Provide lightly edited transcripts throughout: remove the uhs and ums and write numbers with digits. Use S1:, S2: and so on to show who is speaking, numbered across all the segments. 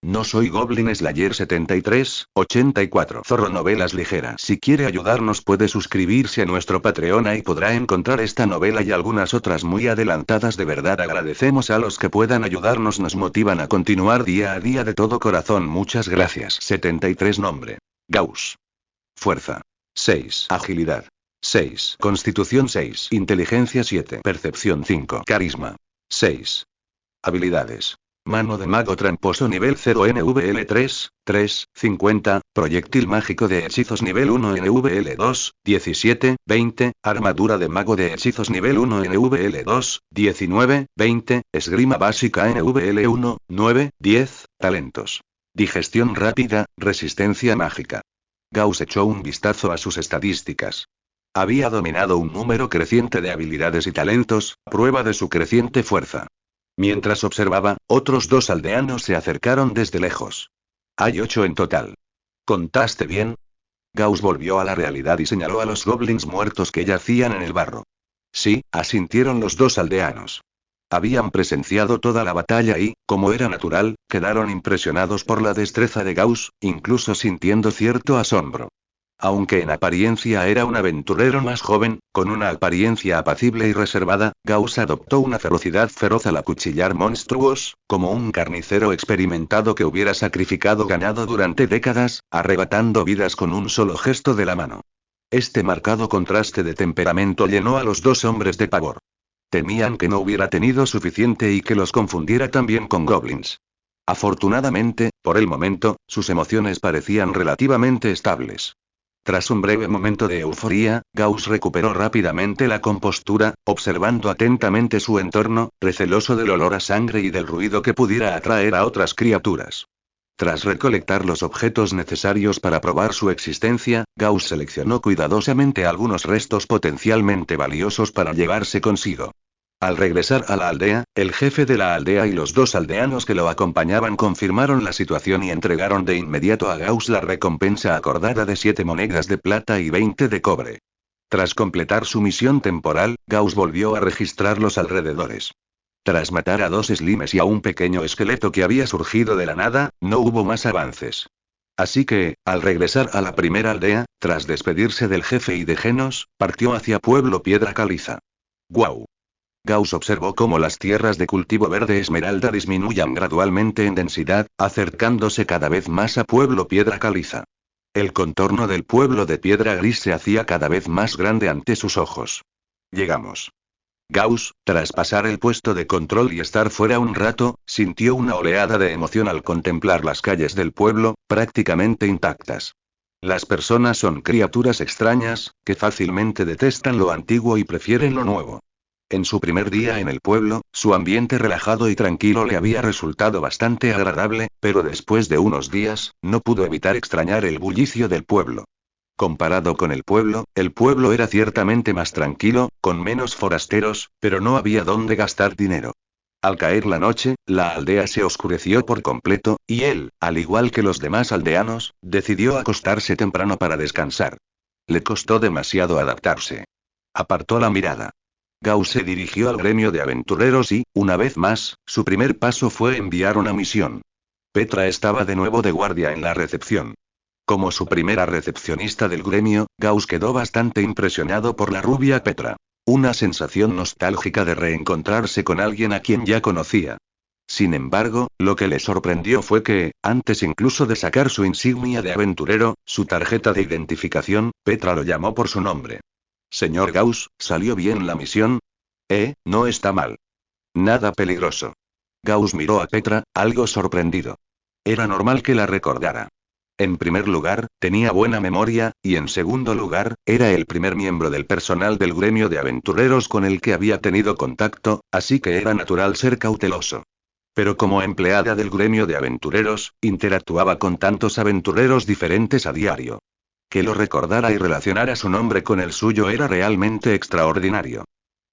S1: No soy Goblin Slayer 7384. Zorro Novelas Ligeras. Si quiere ayudarnos puede suscribirse a nuestro Patreon y podrá encontrar esta novela y algunas otras muy adelantadas. De verdad agradecemos a los que puedan ayudarnos, nos motivan a continuar día a día de todo corazón. Muchas gracias. 73. Nombre: Gauss. Fuerza: 6. Agilidad: 6. Constitución: 6. Inteligencia: 7. Percepción: 5. Carisma: 6. Habilidades: Mano de mago tramposo nivel 0 NVL 3, 50, proyectil mágico de hechizos nivel 1 NVL 2, 17, 20, armadura de mago de hechizos nivel 1 NVL 2, 19, 20, esgrima básica NVL 1, 9, 10, talentos: digestión rápida, resistencia mágica. Gauss echó un vistazo a sus estadísticas. Había dominado un número creciente de habilidades y talentos, prueba de su creciente fuerza. Mientras observaba, otros 2 aldeanos se acercaron desde lejos. Hay 8 en total. ¿Contaste bien? Gauss volvió a la realidad y señaló a los goblins muertos que yacían en el barro. Sí, asintieron los 2 aldeanos. Habían presenciado toda la batalla y, como era natural, quedaron impresionados por la destreza de Gauss, incluso sintiendo cierto asombro. Aunque en apariencia era un aventurero más joven, con una apariencia apacible y reservada, Gauss adoptó una ferocidad feroz al acuchillar monstruos, como un carnicero experimentado que hubiera sacrificado ganado durante décadas, arrebatando vidas con un solo gesto de la mano. Este marcado contraste de temperamento llenó a los 2 hombres de pavor. Temían que no hubiera tenido suficiente y que los confundiera también con goblins. Afortunadamente, por el momento, sus emociones parecían relativamente estables. Tras un breve momento de euforia, Gauss recuperó rápidamente la compostura, observando atentamente su entorno, receloso del olor a sangre y del ruido que pudiera atraer a otras criaturas. Tras recolectar los objetos necesarios para probar su existencia, Gauss seleccionó cuidadosamente algunos restos potencialmente valiosos para llevarse consigo. Al regresar a la aldea, el jefe de la aldea y los 2 aldeanos que lo acompañaban confirmaron la situación y entregaron de inmediato a Gauss la recompensa acordada de 7 monedas de plata y 20 de cobre. Tras completar su misión temporal, Gauss volvió a registrar los alrededores. Tras matar a 2 slimes y a un pequeño esqueleto que había surgido de la nada, no hubo más avances. Así que, al regresar a la primera aldea, tras despedirse del jefe y de Genos, partió hacia Pueblo Piedra Caliza. ¡Guau! Gauss observó cómo las tierras de cultivo verde esmeralda disminuían gradualmente en densidad, acercándose cada vez más a Pueblo Piedra Caliza. El contorno del pueblo de piedra gris se hacía cada vez más grande ante sus ojos. Llegamos. Gauss, tras pasar el puesto de control y estar fuera un rato, sintió una oleada de emoción al contemplar las calles del pueblo, prácticamente intactas. Las personas son criaturas extrañas, que fácilmente detestan lo antiguo y prefieren lo nuevo. En su primer día en el pueblo, su ambiente relajado y tranquilo le había resultado bastante agradable, pero después de unos días, no pudo evitar extrañar el bullicio del pueblo. Comparado con el pueblo era ciertamente más tranquilo, con menos forasteros, pero no había dónde gastar dinero. Al caer la noche, la aldea se oscureció por completo, y él, al igual que los demás aldeanos, decidió acostarse temprano para descansar. Le costó demasiado adaptarse. Apartó la mirada. Gauss se dirigió al gremio de aventureros y, una vez más, su primer paso fue enviar una misión. Petra estaba de nuevo de guardia en la recepción. Como su primera recepcionista del gremio, Gauss quedó bastante impresionado por la rubia Petra. Una sensación nostálgica de reencontrarse con alguien a quien ya conocía. Sin embargo, lo que le sorprendió fue que, antes incluso de sacar su insignia de aventurero, su tarjeta de identificación, Petra lo llamó por su nombre. Señor Gauss, ¿salió bien la misión? No está mal. Nada peligroso. Gauss miró a Petra, algo sorprendido. Era normal que la recordara. En primer lugar, tenía buena memoria, y en segundo lugar, era el primer miembro del personal del gremio de aventureros con el que había tenido contacto, así que era natural ser cauteloso. Pero como empleada del gremio de aventureros, interactuaba con tantos aventureros diferentes a diario. Que lo recordara y relacionara su nombre con el suyo era realmente extraordinario.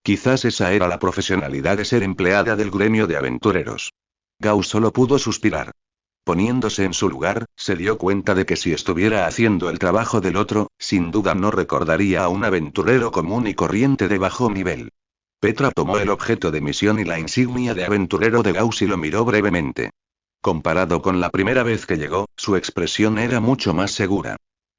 S1: Quizás esa era la profesionalidad de ser empleada del gremio de aventureros. Gauss solo pudo suspirar. Poniéndose en su lugar, se dio cuenta de que si estuviera haciendo el trabajo del otro, sin duda no recordaría a un aventurero común y corriente de bajo nivel. Petra tomó el objeto de misión y la insignia de aventurero de Gauss y lo miró brevemente. Comparado con la primera vez que llegó, su expresión era mucho más segura.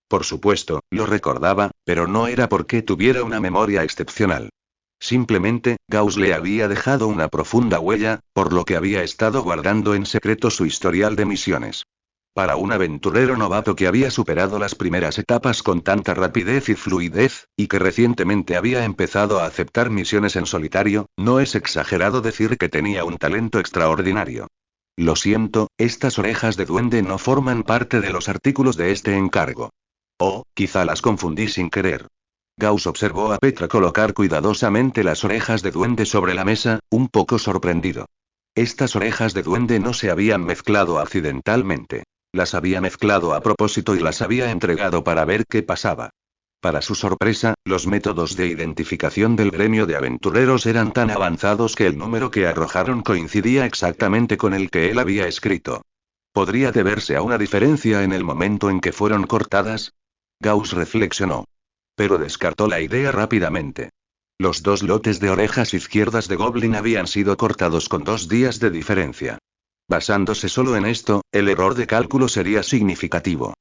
S1: Por supuesto, lo recordaba, pero no era porque tuviera una memoria excepcional. Simplemente, Gauss le había dejado una profunda huella, por lo que había estado guardando en secreto su historial de misiones. Para un aventurero novato que había superado las primeras etapas con tanta rapidez y fluidez, y que recientemente había empezado a aceptar misiones en solitario, no es exagerado decir que tenía un talento extraordinario. Lo siento, estas orejas de duende no forman parte de los artículos de este encargo. Oh, quizá las confundí sin querer. Gauss observó a Petra colocar cuidadosamente las orejas de duende sobre la mesa, un poco sorprendido. Estas orejas de duende no se habían mezclado accidentalmente. Las había mezclado a propósito y las había entregado para ver qué pasaba. Para su sorpresa, los métodos de identificación del gremio de aventureros eran tan avanzados que el número que arrojaron coincidía exactamente con el que él había escrito. ¿Podría deberse a una diferencia en el momento en que fueron cortadas? Gauss reflexionó. Pero descartó la idea rápidamente. Los 2 lotes de orejas izquierdas de Goblin habían sido cortados con 2 días de diferencia. Basándose solo en esto, el error de cálculo sería significativo.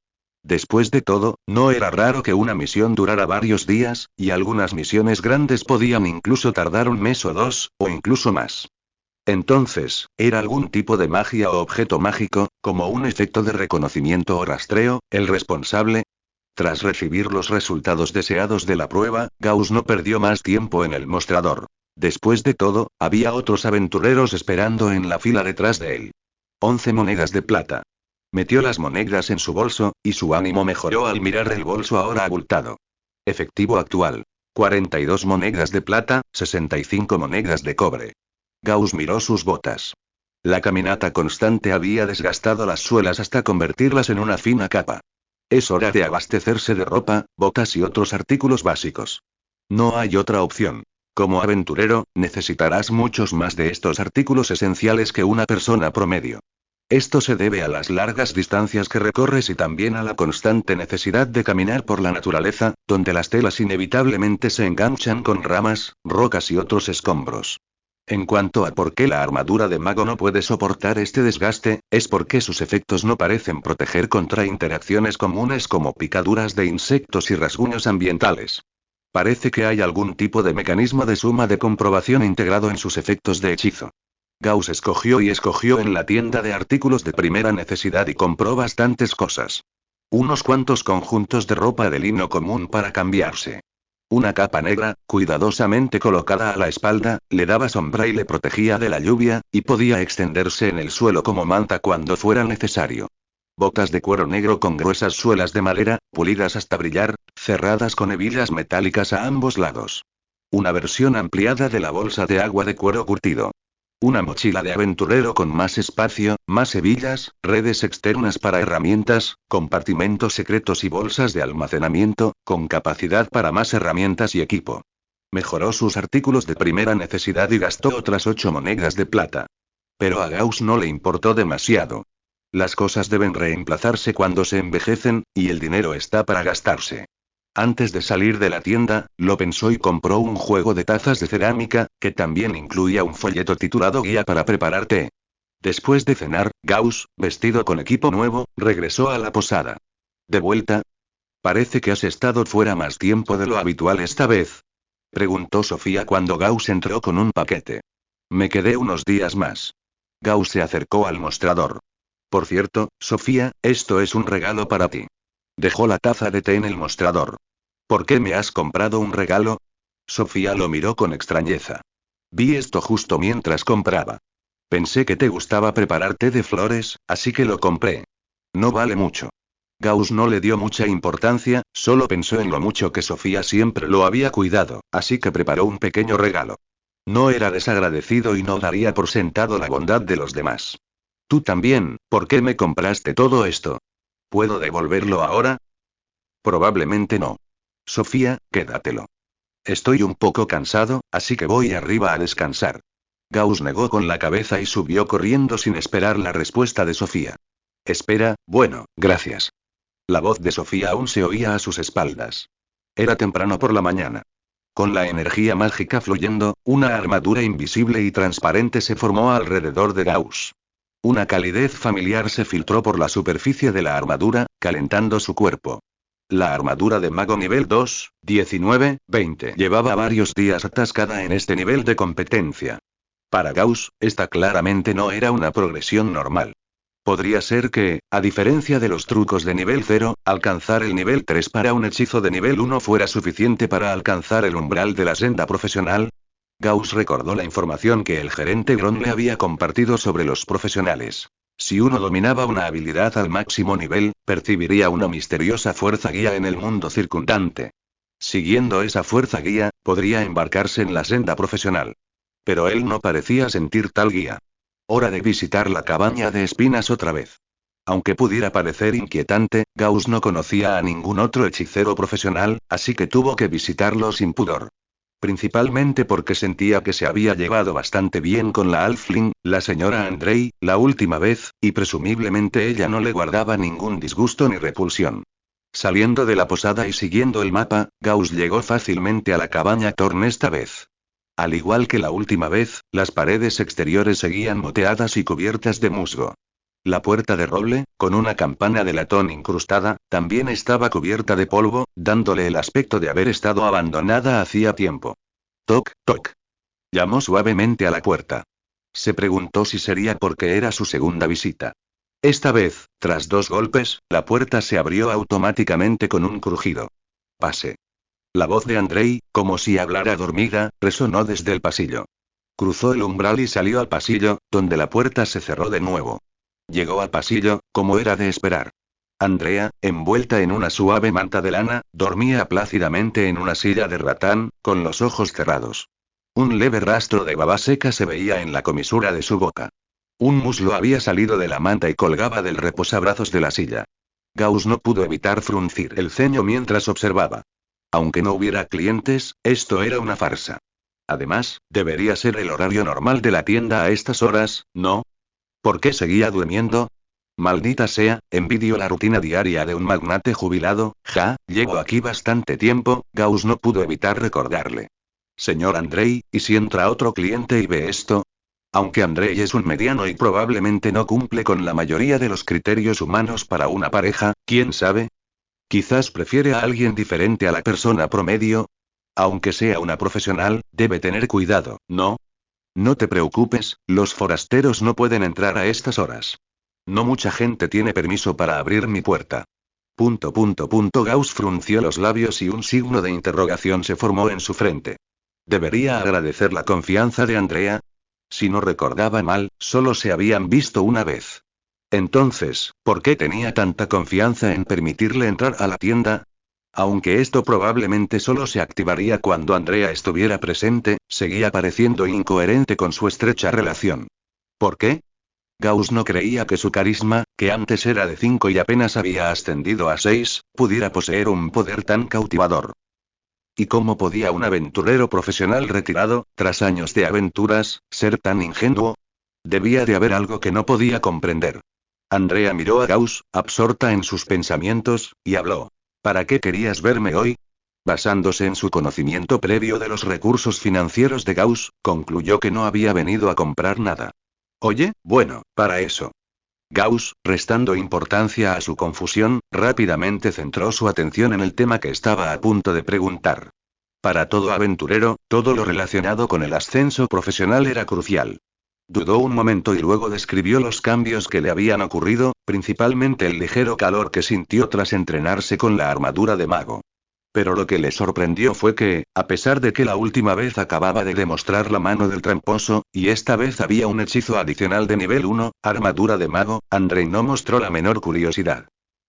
S1: Después de todo, no era raro que una misión durara varios días, y algunas misiones grandes podían incluso tardar un mes o 2, o incluso más. Entonces, ¿era algún tipo de magia o objeto mágico, como un efecto de reconocimiento o rastreo, el responsable? Tras recibir los resultados deseados de la prueba, Gauss no perdió más tiempo en el mostrador. Después de todo, había otros aventureros esperando en la fila detrás de él. 11 monedas de plata. Metió las monedas en su bolso, y su ánimo mejoró al mirar el bolso ahora abultado. Efectivo actual. 42 monedas de plata, 65 monedas de cobre. Gauss miró sus botas. La caminata constante había desgastado las suelas hasta convertirlas en una fina capa. Es hora de abastecerse de ropa, botas y otros artículos básicos. No hay otra opción. Como aventurero, necesitarás muchos más de estos artículos esenciales que una persona promedio. Esto se debe a las largas distancias que recorres y también a la constante necesidad de caminar por la naturaleza, donde las telas inevitablemente se enganchan con ramas, rocas y otros escombros. En cuanto a por qué la armadura de mago no puede soportar este desgaste, es porque sus efectos no parecen proteger contra interacciones comunes como picaduras de insectos y rasguños ambientales. Parece que hay algún tipo de mecanismo de suma de comprobación integrado en sus efectos de hechizo. Gauss escogió en la tienda de artículos de primera necesidad y compró bastantes cosas. Unos cuantos conjuntos de ropa de lino común para cambiarse. Una capa negra, cuidadosamente colocada a la espalda, le daba sombra y le protegía de la lluvia, y podía extenderse en el suelo como manta cuando fuera necesario. Botas de cuero negro con gruesas suelas de madera, pulidas hasta brillar, cerradas con hebillas metálicas a ambos lados. Una versión ampliada de la bolsa de agua de cuero curtido. Una mochila de aventurero con más espacio, más hebillas, redes externas para herramientas, compartimentos secretos y bolsas de almacenamiento, con capacidad para más herramientas y equipo. Mejoró sus artículos de primera necesidad y gastó otras 8 monedas de plata. Pero a Gauss no le importó demasiado. Las cosas deben reemplazarse cuando se envejecen, y el dinero está para gastarse. Antes de salir de la tienda, lo pensó y compró un juego de tazas de cerámica, que también incluía un folleto titulado Guía para preparar té. Después de cenar, Gauss, vestido con equipo nuevo, regresó a la posada. ¿De vuelta? Parece que has estado fuera más tiempo de lo habitual esta vez. Preguntó Sofía cuando Gauss entró con un paquete. Me quedé unos días más. Gauss se acercó al mostrador. Por cierto, Sofía, esto es un regalo para ti. Dejó la taza de té en el mostrador. ¿Por qué me has comprado un regalo? Sofía lo miró con extrañeza. Vi esto justo mientras compraba. Pensé que te gustaba preparar té de flores, así que lo compré. No vale mucho. Gauss no le dio mucha importancia, solo pensó en lo mucho que Sofía siempre lo había cuidado, así que preparó un pequeño regalo. No era desagradecido y no daría por sentado la bondad de los demás. Tú también, ¿por qué me compraste todo esto? ¿Puedo devolverlo ahora? Probablemente no. Sofía, quédatelo. Estoy un poco cansado, así que voy arriba a descansar. Gauss negó con la cabeza y subió corriendo sin esperar la respuesta de Sofía. Espera, bueno, gracias. La voz de Sofía aún se oía a sus espaldas. Era temprano por la mañana. Con la energía mágica fluyendo, una armadura invisible y transparente se formó alrededor de Gauss. Una calidez familiar se filtró por la superficie de la armadura, calentando su cuerpo. La armadura de mago nivel 2, 19-20 llevaba varios días atascada en este nivel de competencia. Para Gauss, esta claramente no era una progresión normal. Podría ser que, a diferencia de los trucos de nivel 0, alcanzar el nivel 3 para un hechizo de nivel 1 fuera suficiente para alcanzar el umbral de la senda profesional. Gauss recordó la información que el gerente Gron le había compartido sobre los profesionales. Si uno dominaba una habilidad al máximo nivel, percibiría una misteriosa fuerza guía en el mundo circundante. Siguiendo esa fuerza guía, podría embarcarse en la senda profesional. Pero él no parecía sentir tal guía. Hora de visitar la cabaña de espinas otra vez. Aunque pudiera parecer inquietante, Gauss no conocía a ningún otro hechicero profesional, así que tuvo que visitarlo sin pudor. Principalmente porque sentía que se había llevado bastante bien con la Halfling, la señora Andrei, la última vez, y presumiblemente ella no le guardaba ningún disgusto ni repulsión. Saliendo de la posada y siguiendo el mapa, Gauss llegó fácilmente a la cabaña Thorn esta vez. Al igual que la última vez, las paredes exteriores seguían moteadas y cubiertas de musgo. La puerta de roble, con una campana de latón incrustada, también estaba cubierta de polvo, dándole el aspecto de haber estado abandonada hacía tiempo. Toc, toc. Llamó suavemente a la puerta. Se preguntó si sería porque era su segunda visita. Esta vez, tras 2 golpes, la puerta se abrió automáticamente con un crujido. Pase. La voz de Andrei, como si hablara dormida, resonó desde el pasillo. Cruzó el umbral y salió al pasillo, donde la puerta se cerró de nuevo. Llegó al pasillo, como era de esperar. Andrea, envuelta en una suave manta de lana, dormía plácidamente en una silla de ratán, con los ojos cerrados. Un leve rastro de baba seca se veía en la comisura de su boca. Un muslo había salido de la manta y colgaba del reposabrazos de la silla. Gauss no pudo evitar fruncir el ceño mientras observaba. Aunque no hubiera clientes, esto era una farsa. Además, debería ser el horario normal de la tienda a estas horas, ¿no? ¿Por qué seguía durmiendo? Maldita sea, envidio la rutina diaria de un magnate jubilado. Llevo aquí bastante tiempo. Gauss no pudo evitar recordarle. Señor Andrei, ¿y si entra otro cliente y ve esto? Aunque Andrei es un mediano y probablemente no cumple con la mayoría de los criterios humanos para una pareja, ¿quién sabe? Quizás prefiere a alguien diferente a la persona promedio. Aunque sea una profesional, debe tener cuidado, ¿no? No te preocupes, los forasteros no pueden entrar a estas horas. No mucha gente tiene permiso para abrir mi puerta. Gauss frunció los labios y un signo de interrogación se formó en su frente. ¿Debería agradecer la confianza de Andrea? Si no recordaba mal, solo se habían visto una vez. Entonces, ¿por qué tenía tanta confianza en permitirle entrar a la tienda? Aunque esto probablemente solo se activaría cuando Andrea estuviera presente, seguía pareciendo incoherente con su estrecha relación. ¿Por qué? Gauss no creía que su carisma, que antes era de 5 y apenas había ascendido a 6, pudiera poseer un poder tan cautivador. ¿Y cómo podía un aventurero profesional retirado, tras años de aventuras, ser tan ingenuo? Debía de haber algo que no podía comprender. Andrea miró a Gauss, absorta en sus pensamientos, y habló. ¿Para qué querías verme hoy? Basándose en su conocimiento previo de los recursos financieros de Gauss, concluyó que no había venido a comprar nada. Oye, bueno, para eso. Gauss, restando importancia a su confusión, rápidamente centró su atención en el tema que estaba a punto de preguntar. Para todo aventurero, todo lo relacionado con el ascenso profesional era crucial. Dudó un momento y luego describió los cambios que le habían ocurrido, principalmente el ligero calor que sintió tras entrenarse con la armadura de mago. Pero lo que le sorprendió fue que, a pesar de que la última vez acababa de demostrar la mano del tramposo, y esta vez había un hechizo adicional de nivel 1, armadura de mago, Andrei no mostró la menor curiosidad.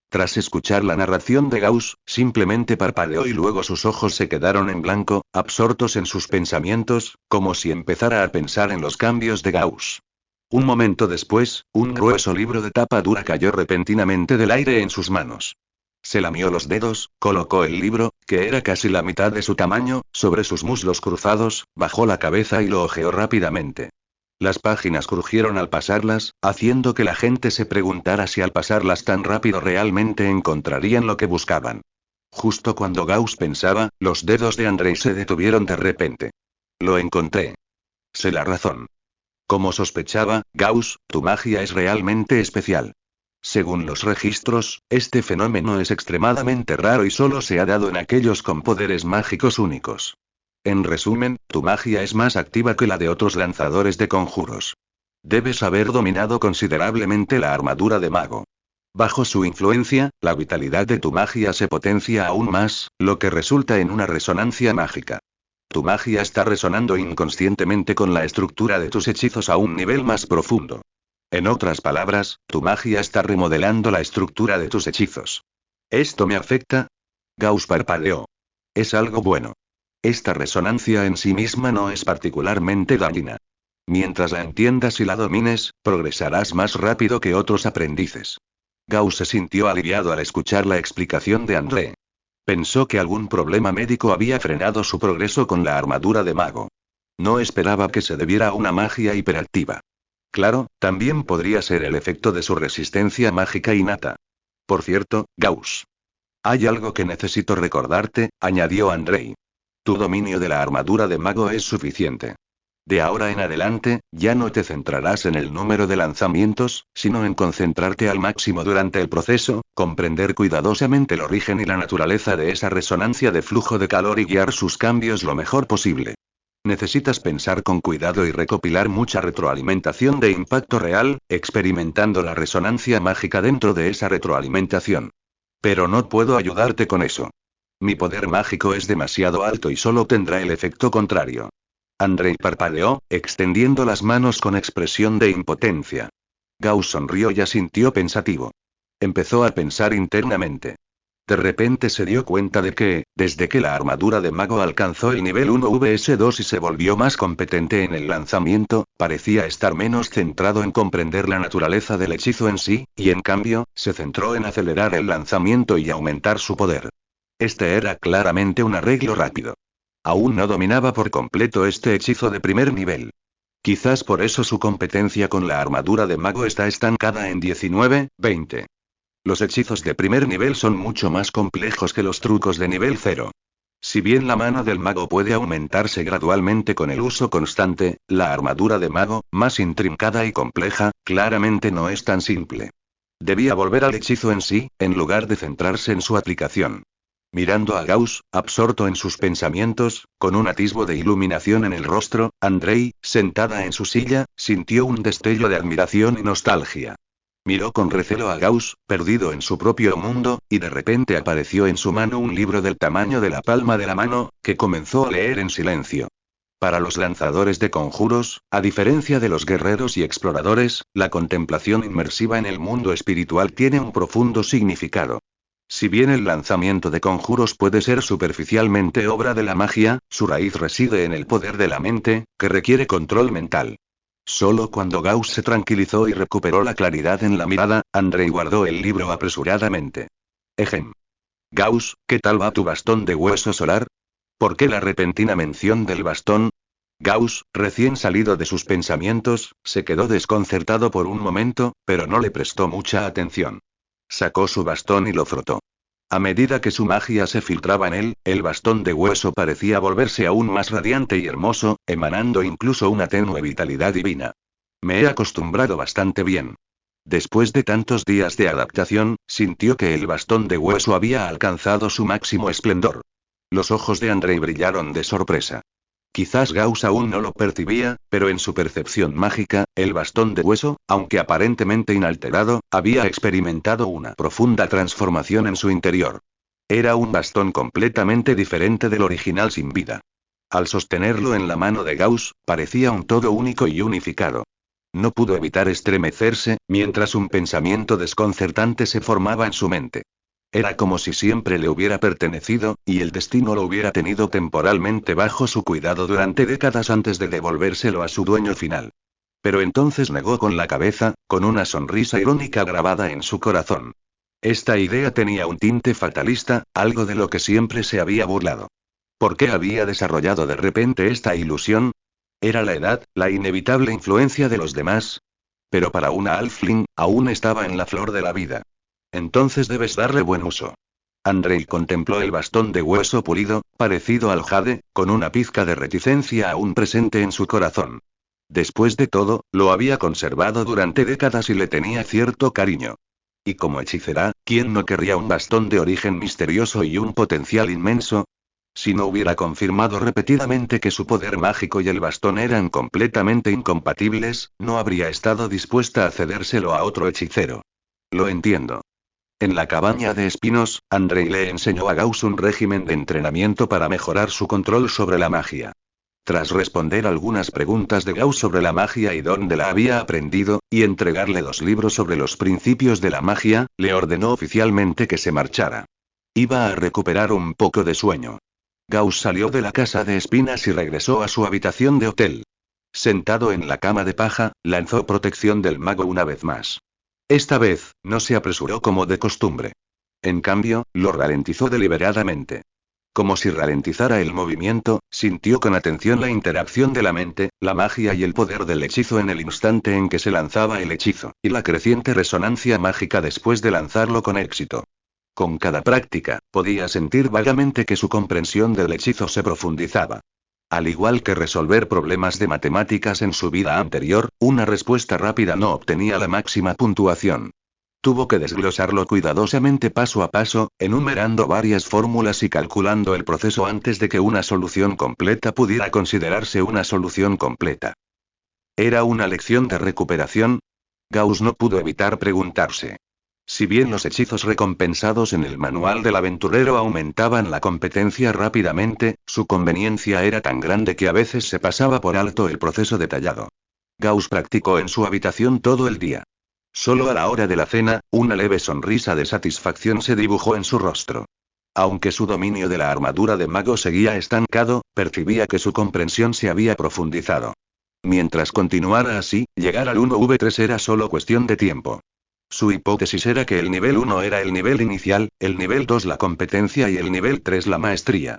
S1: Tras escuchar la narración de Gauss, simplemente parpadeó y luego sus ojos se quedaron en blanco, absortos en sus pensamientos, como si empezara a pensar en los cambios de Gauss. Un momento después, un grueso libro de tapa dura cayó repentinamente del aire en sus manos. Se lamió los dedos, colocó el libro, que era casi la mitad de su tamaño, sobre sus muslos cruzados, bajó la cabeza y lo hojeó rápidamente. Las páginas crujieron al pasarlas, haciendo que la gente se preguntara si al pasarlas tan rápido realmente encontrarían lo que buscaban. Justo cuando Gauss pensaba, los dedos de Andrei se detuvieron de repente. Lo encontré. Sé la razón. Como sospechaba, Gauss, tu magia es realmente especial. Según los registros, este fenómeno es extremadamente raro y solo se ha dado en aquellos con poderes mágicos únicos. En resumen, tu magia es más activa que la de otros lanzadores de conjuros. Debes haber dominado considerablemente la armadura de mago. Bajo su influencia, la vitalidad de tu magia se potencia aún más, lo que resulta en una resonancia mágica. Tu magia está resonando inconscientemente con la estructura de tus hechizos a un nivel más profundo. En otras palabras, tu magia está remodelando la estructura de tus hechizos. ¿Esto me afecta? Gauss parpadeó. Es algo bueno. Esta resonancia en sí misma no es particularmente dañina. Mientras la entiendas y la domines, progresarás más rápido que otros aprendices. Gauss se sintió aliviado al escuchar la explicación de André. Pensó que algún problema médico había frenado su progreso con la armadura de mago. No esperaba que se debiera a una magia hiperactiva. Claro, también podría ser el efecto de su resistencia mágica innata. Por cierto, Gauss. Hay algo que necesito recordarte, añadió Andrei. Tu dominio de la armadura de mago es suficiente. De ahora en adelante, ya no te centrarás en el número de lanzamientos, sino en concentrarte al máximo durante el proceso, comprender cuidadosamente el origen y la naturaleza de esa resonancia de flujo de calor y guiar sus cambios lo mejor posible. Necesitas pensar con cuidado y recopilar mucha retroalimentación de impacto real, experimentando la resonancia mágica dentro de esa retroalimentación. Pero no puedo ayudarte con eso. Mi poder mágico es demasiado alto y solo tendrá el efecto contrario. Andrei parpadeó, extendiendo las manos con expresión de impotencia. Gauss sonrió y asintió pensativo. Empezó a pensar internamente. De repente se dio cuenta de que, desde que la armadura de mago alcanzó el nivel 1 vs2 y se volvió más competente en el lanzamiento, parecía estar menos centrado en comprender la naturaleza del hechizo en sí, y en cambio, se centró en acelerar el lanzamiento y aumentar su poder. Este era claramente un arreglo rápido. Aún no dominaba por completo este hechizo de primer nivel. Quizás por eso su competencia con la armadura de mago está estancada en 19, 20. Los hechizos de primer nivel son mucho más complejos que los trucos de nivel 0. Si bien la mano del mago puede aumentarse gradualmente con el uso constante, la armadura de mago, más intrincada y compleja, claramente no es tan simple. Debía volver al hechizo en sí, en lugar de centrarse en su aplicación. Mirando a Gauss, absorto en sus pensamientos, con un atisbo de iluminación en el rostro, Andrei, sentada en su silla, sintió un destello de admiración y nostalgia. Miró con recelo a Gauss, perdido en su propio mundo, y de repente apareció en su mano un libro del tamaño de la palma de la mano, que comenzó a leer en silencio. Para los lanzadores de conjuros, a diferencia de los guerreros y exploradores, la contemplación inmersiva en el mundo espiritual tiene un profundo significado. Si bien el lanzamiento de conjuros puede ser superficialmente obra de la magia, su raíz reside en el poder de la mente, que requiere control mental. Solo cuando Gauss se tranquilizó y recuperó la claridad en la mirada, Andrei guardó el libro apresuradamente. Ejem. Gauss, ¿qué tal va tu bastón de hueso solar? ¿Por qué la repentina mención del bastón? Gauss, recién salido de sus pensamientos, se quedó desconcertado por un momento, pero no le prestó mucha atención. Sacó su bastón y lo frotó. A medida que su magia se filtraba en él, el bastón de hueso parecía volverse aún más radiante y hermoso, emanando incluso una tenue vitalidad divina. Me he acostumbrado bastante bien. Después de tantos días de adaptación, sintió que el bastón de hueso había alcanzado su máximo esplendor. Los ojos de Andrei brillaron de sorpresa. Quizás Gauss aún no lo percibía, pero en su percepción mágica, el bastón de hueso, aunque aparentemente inalterado, había experimentado una profunda transformación en su interior. Era un bastón completamente diferente del original sin vida. Al sostenerlo en la mano de Gauss, parecía un todo único y unificado. No pudo evitar estremecerse, mientras un pensamiento desconcertante se formaba en su mente. Era como si siempre le hubiera pertenecido, y el destino lo hubiera tenido temporalmente bajo su cuidado durante décadas antes de devolvérselo a su dueño final. Pero entonces negó con la cabeza, con una sonrisa irónica grabada en su corazón. Esta idea tenía un tinte fatalista, algo de lo que siempre se había burlado. ¿Por qué había desarrollado de repente esta ilusión? ¿Era la edad, la inevitable influencia de los demás? Pero para una halfling, aún estaba en la flor de la vida. Entonces debes darle buen uso. Andrei contempló el bastón de hueso pulido, parecido al jade, con una pizca de reticencia aún presente en su corazón. Después de todo, lo había conservado durante décadas y le tenía cierto cariño. Y como hechicera, ¿quién no querría un bastón de origen misterioso y un potencial inmenso? Si no hubiera confirmado repetidamente que su poder mágico y el bastón eran completamente incompatibles, no habría estado dispuesta a cedérselo a otro hechicero. Lo entiendo. En la cabaña de espinos, Andrei le enseñó a Gauss un régimen de entrenamiento para mejorar su control sobre la magia. Tras responder algunas preguntas de Gauss sobre la magia y dónde la había aprendido, y entregarle 2 libros sobre los principios de la magia, le ordenó oficialmente que se marchara. Iba a recuperar un poco de sueño. Gauss salió de la casa de espinas y regresó a su habitación de hotel. Sentado en la cama de paja, lanzó protección del mago una vez más. Esta vez, no se apresuró como de costumbre. En cambio, lo ralentizó deliberadamente. Como si ralentizara el movimiento, sintió con atención la interacción de la mente, la magia y el poder del hechizo en el instante en que se lanzaba el hechizo, y la creciente resonancia mágica después de lanzarlo con éxito. Con cada práctica, podía sentir vagamente que su comprensión del hechizo se profundizaba. Al igual que resolver problemas de matemáticas en su vida anterior, una respuesta rápida no obtenía la máxima puntuación. Tuvo que desglosarlo cuidadosamente paso a paso, enumerando varias fórmulas y calculando el proceso antes de que una solución completa pudiera considerarse una solución completa. ¿Era una lección de recuperación? Gauss no pudo evitar preguntarse. Si bien los hechizos recompensados en el manual del aventurero aumentaban la competencia rápidamente, su conveniencia era tan grande que a veces se pasaba por alto el proceso detallado. Gauss practicó en su habitación todo el día. Solo a la hora de la cena, una leve sonrisa de satisfacción se dibujó en su rostro. Aunque su dominio de la armadura de mago seguía estancado, percibía que su comprensión se había profundizado. Mientras continuara así, llegar al 1v3 era solo cuestión de tiempo. Su hipótesis era que el nivel 1 era el nivel inicial, el nivel 2 la competencia y el nivel 3 la maestría.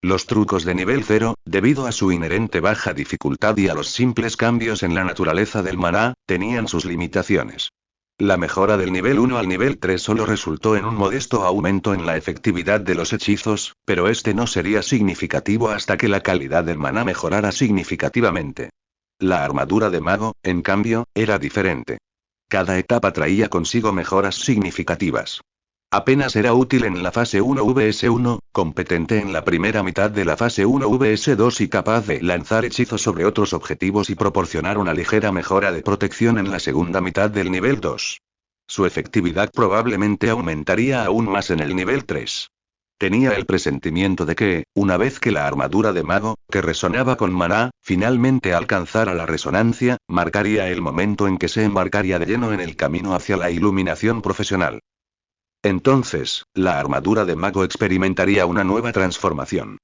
S1: Los trucos de nivel 0, debido a su inherente baja dificultad y a los simples cambios en la naturaleza del maná, tenían sus limitaciones. La mejora del nivel 1 al nivel 3 solo resultó en un modesto aumento en la efectividad de los hechizos, pero este no sería significativo hasta que la calidad del maná mejorara significativamente. La armadura de mago, en cambio, era diferente. Cada etapa traía consigo mejoras significativas. Apenas era útil en la fase 1vs1, competente en la primera mitad de la fase 1vs2 y capaz de lanzar hechizos sobre otros objetivos y proporcionar una ligera mejora de protección en la segunda mitad del nivel 2. Su efectividad probablemente aumentaría aún más en el nivel 3. Tenía el presentimiento de que, una vez que la armadura de mago, que resonaba con maná, finalmente alcanzara la resonancia, marcaría el momento en que se embarcaría de lleno en el camino hacia la iluminación profesional. Entonces, la armadura de mago experimentaría una nueva transformación.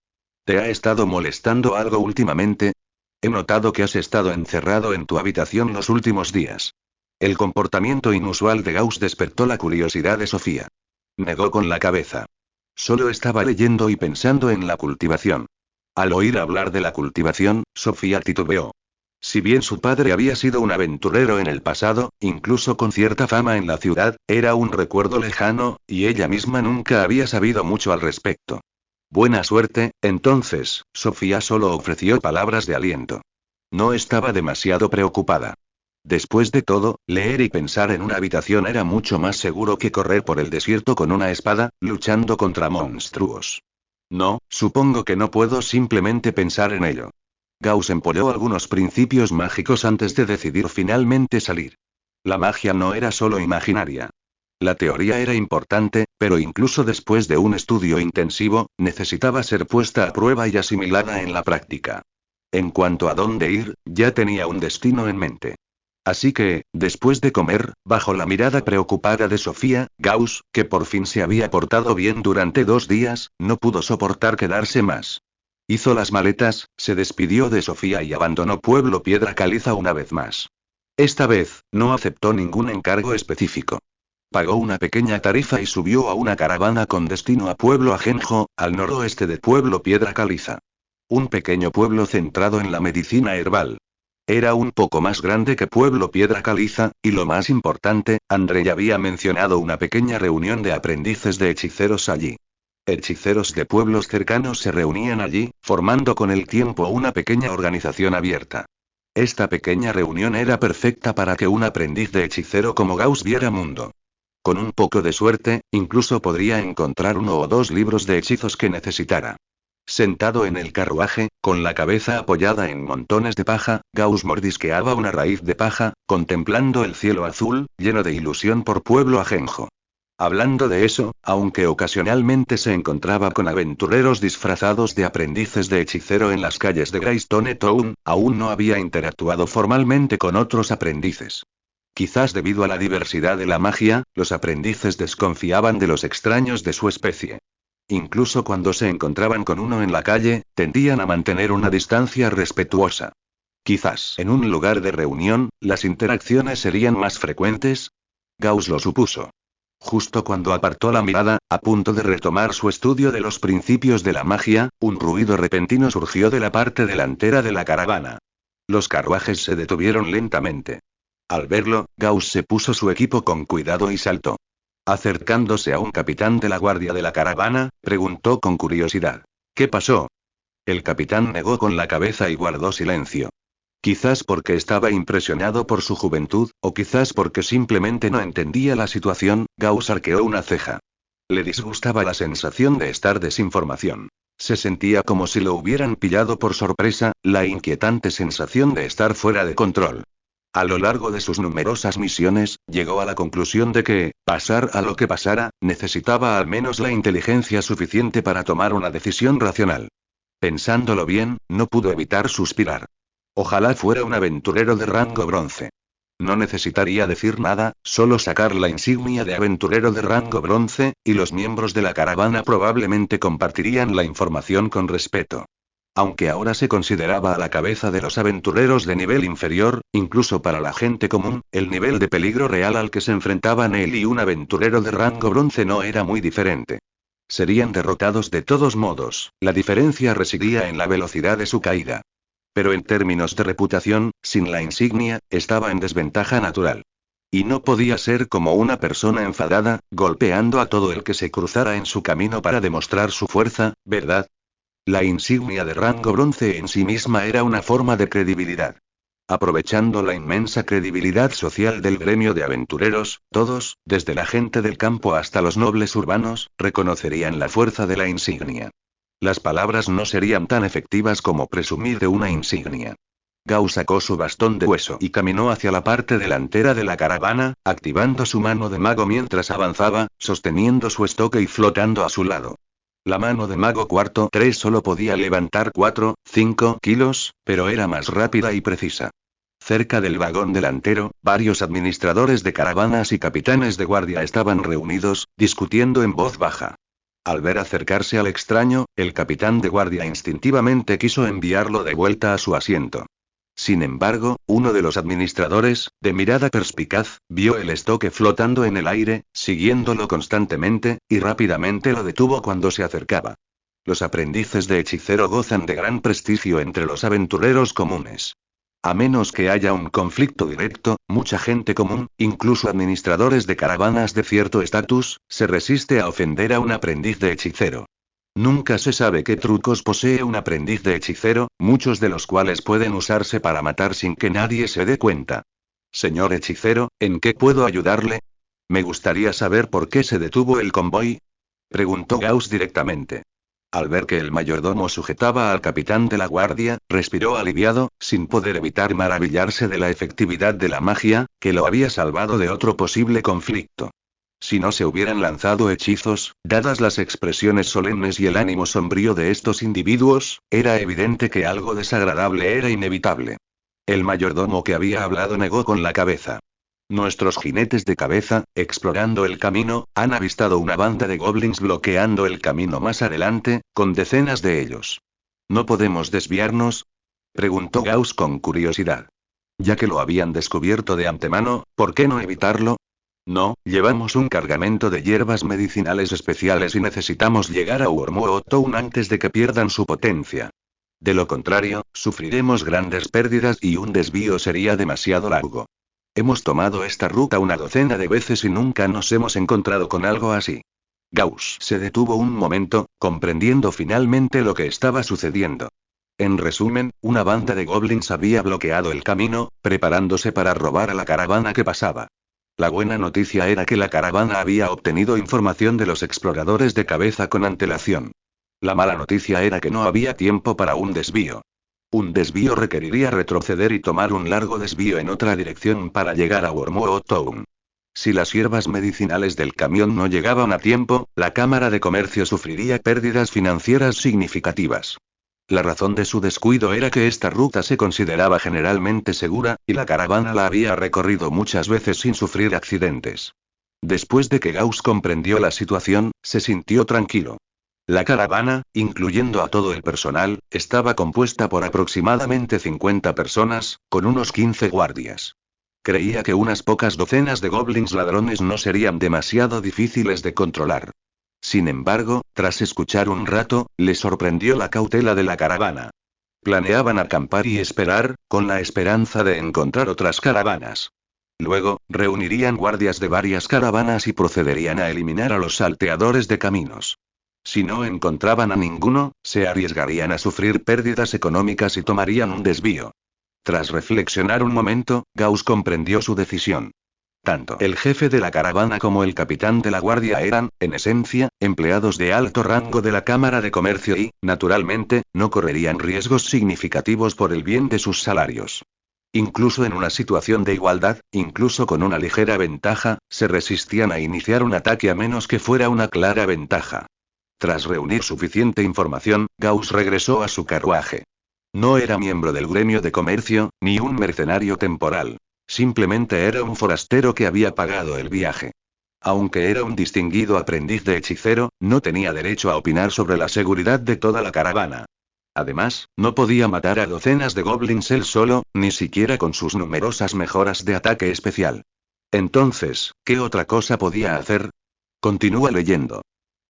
S1: ¿Te ha estado molestando algo últimamente? He notado que has estado encerrado en tu habitación los últimos días. El comportamiento inusual de Gauss despertó la curiosidad de Sofía. Negó con la cabeza. Solo estaba leyendo y pensando en la cultivación. Al oír hablar de la cultivación, Sofía titubeó. Si bien su padre había sido un aventurero en el pasado, incluso con cierta fama en la ciudad, era un recuerdo lejano, y ella misma nunca había sabido mucho al respecto. Buena suerte, entonces, Sofía solo ofreció palabras de aliento. No estaba demasiado preocupada. Después de todo, leer y pensar en una habitación era mucho más seguro que correr por el desierto con una espada, luchando contra monstruos. No, supongo que no puedo simplemente pensar en ello. Gauss empleó algunos principios mágicos antes de decidir finalmente salir. La magia no era solo imaginaria. La teoría era importante, pero incluso después de un estudio intensivo, necesitaba ser puesta a prueba y asimilada en la práctica. En cuanto a dónde ir, ya tenía un destino en mente. Así que, después de comer, bajo la mirada preocupada de Sofía, Gauss, que por fin se había portado bien durante 2 días, no pudo soportar quedarse más. Hizo las maletas, se despidió de Sofía y abandonó Pueblo Piedra Caliza una vez más. Esta vez, no aceptó ningún encargo específico. Pagó una pequeña tarifa y subió a una caravana con destino a Pueblo Ajenjo, al noroeste de Pueblo Piedra Caliza. Un pequeño pueblo centrado en la medicina herbal. Era un poco más grande que Pueblo Piedra Caliza, y lo más importante, Andrei había mencionado una pequeña reunión de aprendices de hechiceros allí. Hechiceros de pueblos cercanos se reunían allí, formando con el tiempo una pequeña organización abierta. Esta pequeña reunión era perfecta para que un aprendiz de hechicero como Gauss viera mundo. Con un poco de suerte, incluso podría encontrar 1 o 2 libros de hechizos que necesitara. Sentado en el carruaje, con la cabeza apoyada en montones de paja, Gauss mordisqueaba una raíz de paja, contemplando el cielo azul, lleno de ilusión por pueblo ajenjo. Hablando de eso, aunque ocasionalmente se encontraba con aventureros disfrazados de aprendices de hechicero en las calles de Greystone Town, aún no había interactuado formalmente con otros aprendices. Quizás debido a la diversidad de la magia, los aprendices desconfiaban de los extraños de su especie. Incluso cuando se encontraban con uno en la calle, tendían a mantener una distancia respetuosa. Quizás en un lugar de reunión, las interacciones serían más frecuentes. Gauss lo supuso. Justo cuando apartó la mirada, a punto de retomar su estudio de los principios de la magia, un ruido repentino surgió de la parte delantera de la caravana. Los carruajes se detuvieron lentamente. Al verlo, Gauss se puso su equipo con cuidado y saltó. Acercándose a un capitán de la guardia de la caravana, preguntó con curiosidad: ¿Qué pasó? El capitán negó con la cabeza y guardó silencio. Quizás porque estaba impresionado por su juventud, o quizás porque simplemente no entendía la situación, Gauss arqueó una ceja. Le disgustaba la sensación de estar desinformación. Se sentía como si lo hubieran pillado por sorpresa, la inquietante sensación de estar fuera de control. A lo largo de sus numerosas misiones, llegó a la conclusión de que, pasar a lo que pasara, necesitaba al menos la inteligencia suficiente para tomar una decisión racional. Pensándolo bien, no pudo evitar suspirar. Ojalá fuera un aventurero de rango bronce. No necesitaría decir nada, solo sacar la insignia de aventurero de rango bronce, y los miembros de la caravana probablemente compartirían la información con respeto. Aunque ahora se consideraba a la cabeza de los aventureros de nivel inferior, incluso para la gente común, el nivel de peligro real al que se enfrentaban él y un aventurero de rango bronce no era muy diferente. Serían derrotados de todos modos, la diferencia residía en la velocidad de su caída. Pero en términos de reputación, sin la insignia, estaba en desventaja natural. Y no podía ser como una persona enfadada, golpeando a todo el que se cruzara en su camino para demostrar su fuerza, ¿verdad? La insignia de rango bronce en sí misma era una forma de credibilidad. Aprovechando la inmensa credibilidad social del gremio de aventureros, todos, desde la gente del campo hasta los nobles urbanos, reconocerían la fuerza de la insignia. Las palabras no serían tan efectivas como presumir de una insignia. Gauss sacó su bastón de hueso y caminó hacia la parte delantera de la caravana, activando su mano de mago mientras avanzaba, sosteniendo su estoque y flotando a su lado. La mano de mago cuarto 3 solo podía levantar 4-5 kilos, pero era más rápida y precisa. Cerca del vagón delantero, varios administradores de caravanas y capitanes de guardia estaban reunidos, discutiendo en voz baja. Al ver acercarse al extraño, el capitán de guardia instintivamente quiso enviarlo de vuelta a su asiento. Sin embargo, uno de los administradores, de mirada perspicaz, vio el estoque flotando en el aire, siguiéndolo constantemente, y rápidamente lo detuvo cuando se acercaba. Los aprendices de hechicero gozan de gran prestigio entre los aventureros comunes. A menos que haya un conflicto directo, mucha gente común, incluso administradores de caravanas de cierto estatus, se resiste a ofender a un aprendiz de hechicero. Nunca se sabe qué trucos posee un aprendiz de hechicero, muchos de los cuales pueden usarse para matar sin que nadie se dé cuenta. Señor hechicero, ¿en qué puedo ayudarle? Me gustaría saber por qué se detuvo el convoy, preguntó Gauss directamente. Al ver que el mayordomo sujetaba al capitán de la guardia, respiró aliviado, sin poder evitar maravillarse de la efectividad de la magia, que lo había salvado de otro posible conflicto. Si no se hubieran lanzado hechizos, dadas las expresiones solemnes y el ánimo sombrío de estos individuos, era evidente que algo desagradable era inevitable. El mayordomo que había hablado negó con la cabeza. Nuestros jinetes de cabeza, explorando el camino, han avistado una banda de goblins bloqueando el camino más adelante, con decenas de ellos. ¿No podemos desviarnos?, preguntó Gauss con curiosidad. Ya que lo habían descubierto de antemano, ¿por qué no evitarlo? No, llevamos un cargamento de hierbas medicinales especiales y necesitamos llegar a Wormwood Town antes de que pierdan su potencia. De lo contrario, sufriremos grandes pérdidas y un desvío sería demasiado largo. Hemos tomado esta ruta una docena de veces y nunca nos hemos encontrado con algo así. Gauss se detuvo un momento, comprendiendo finalmente lo que estaba sucediendo. En resumen, una banda de goblins había bloqueado el camino, preparándose para robar a la caravana que pasaba. La buena noticia era que la caravana había obtenido información de los exploradores de cabeza con antelación. La mala noticia era que no había tiempo para un desvío. Un desvío requeriría retroceder y tomar un largo desvío en otra dirección para llegar a Wormwood Town. Si las hierbas medicinales del camión no llegaban a tiempo, la Cámara de Comercio sufriría pérdidas financieras significativas. La razón de su descuido era que esta ruta se consideraba generalmente segura, y la caravana la había recorrido muchas veces sin sufrir accidentes. Después de que Gauss comprendió la situación, se sintió tranquilo. La caravana, incluyendo a todo el personal, estaba compuesta por aproximadamente 50 personas, con unos 15 guardias. Creía que unas pocas docenas de goblins ladrones no serían demasiado difíciles de controlar. Sin embargo, tras escuchar un rato, le sorprendió la cautela de la caravana. Planeaban acampar y esperar, con la esperanza de encontrar otras caravanas. Luego, reunirían guardias de varias caravanas y procederían a eliminar a los salteadores de caminos. Si no encontraban a ninguno, se arriesgarían a sufrir pérdidas económicas y tomarían un desvío. Tras reflexionar un momento, Gauss comprendió su decisión. Tanto el jefe de la caravana como el capitán de la guardia eran, en esencia, empleados de alto rango de la Cámara de Comercio y, naturalmente, no correrían riesgos significativos por el bien de sus salarios. Incluso en una situación de igualdad, incluso con una ligera ventaja, se resistían a iniciar un ataque a menos que fuera una clara ventaja. Tras reunir suficiente información, Gauss regresó a su carruaje. No era miembro del gremio de comercio, ni un mercenario temporal. Simplemente era un forastero que había pagado el viaje. Aunque era un distinguido aprendiz de hechicero, no tenía derecho a opinar sobre la seguridad de toda la caravana. Además, no podía matar a docenas de goblins él solo, ni siquiera con sus numerosas mejoras de ataque especial. Entonces, ¿qué otra cosa podía hacer? Continúa leyendo.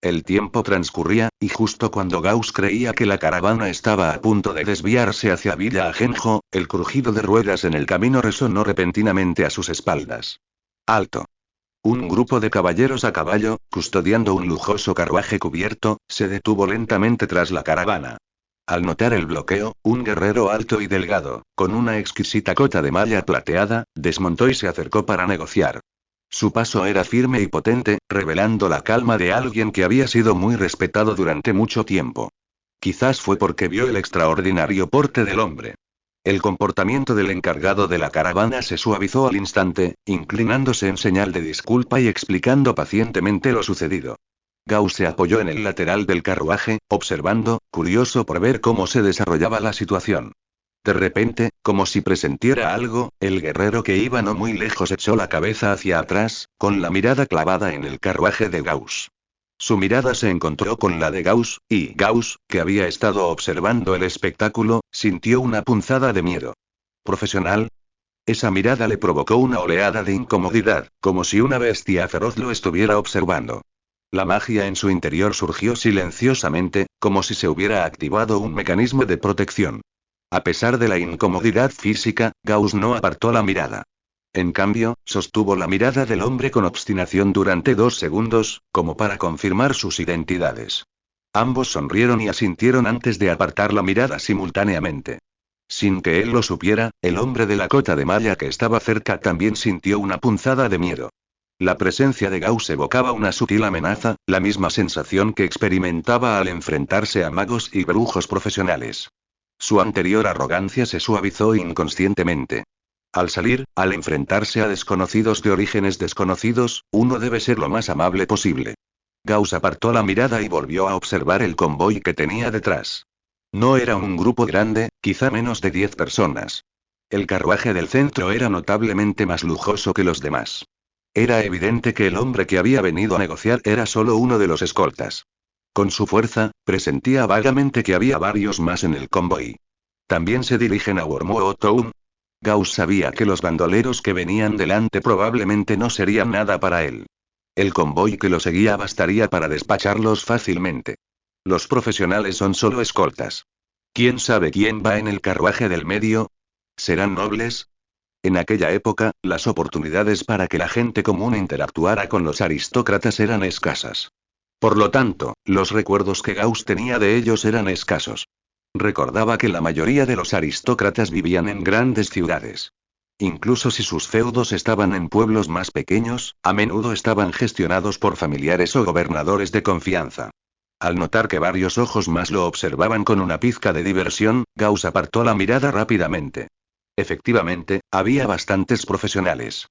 S1: El tiempo transcurría, y justo cuando Gauss creía que la caravana estaba a punto de desviarse hacia Villa Ajenjo, el crujido de ruedas en el camino resonó repentinamente a sus espaldas. ¡Alto! Un grupo de caballeros a caballo, custodiando un lujoso carruaje cubierto, se detuvo lentamente tras la caravana. Al notar el bloqueo, un guerrero alto y delgado, con una exquisita cota de malla plateada, desmontó y se acercó para negociar. Su paso era firme y potente, revelando la calma de alguien que había sido muy respetado durante mucho tiempo. Quizás fue porque vio el extraordinario porte del hombre. El comportamiento del encargado de la caravana se suavizó al instante, inclinándose en señal de disculpa y explicando pacientemente lo sucedido. Gauss se apoyó en el lateral del carruaje, observando, curioso por ver cómo se desarrollaba la situación. De repente, como si presintiera algo, el guerrero que iba no muy lejos echó la cabeza hacia atrás, con la mirada clavada en el carruaje de Gauss. Su mirada se encontró con la de Gauss, y Gauss, que había estado observando el espectáculo, sintió una punzada de miedo. ¿Profesional? Esa mirada le provocó una oleada de incomodidad, como si una bestia feroz lo estuviera observando. La magia en su interior surgió silenciosamente, como si se hubiera activado un mecanismo de protección. A pesar de la incomodidad física, Gauss no apartó la mirada. En cambio, sostuvo la mirada del hombre con obstinación durante 2 segundos, como para confirmar sus identidades. Ambos sonrieron y asintieron antes de apartar la mirada simultáneamente. Sin que él lo supiera, el hombre de la cota de malla que estaba cerca también sintió una punzada de miedo. La presencia de Gauss evocaba una sutil amenaza, la misma sensación que experimentaba al enfrentarse a magos y brujos profesionales. Su anterior arrogancia se suavizó inconscientemente. Al salir, al enfrentarse a desconocidos de orígenes desconocidos, uno debe ser lo más amable posible. Gauss apartó la mirada y volvió a observar el convoy que tenía detrás. No era un grupo grande, quizá menos de 10 personas. El carruaje del centro era notablemente más lujoso que los demás. Era evidente que el hombre que había venido a negociar era solo uno de los escoltas. Con su fuerza, presentía vagamente que había varios más en el convoy. ¿También se dirigen a Wormwood Town? Gauss sabía que los bandoleros que venían delante probablemente no serían nada para él. El convoy que lo seguía bastaría para despacharlos fácilmente. Los profesionales son solo escoltas. ¿Quién sabe quién va en el carruaje del medio? ¿Serán nobles? En aquella época, las oportunidades para que la gente común interactuara con los aristócratas eran escasas. Por lo tanto, los recuerdos que Gauss tenía de ellos eran escasos. Recordaba que la mayoría de los aristócratas vivían en grandes ciudades. Incluso si sus feudos estaban en pueblos más pequeños, a menudo estaban gestionados por familiares o gobernadores de confianza. Al notar que varios ojos más lo observaban con una pizca de diversión, Gauss apartó la mirada rápidamente. Efectivamente, había bastantes profesionales.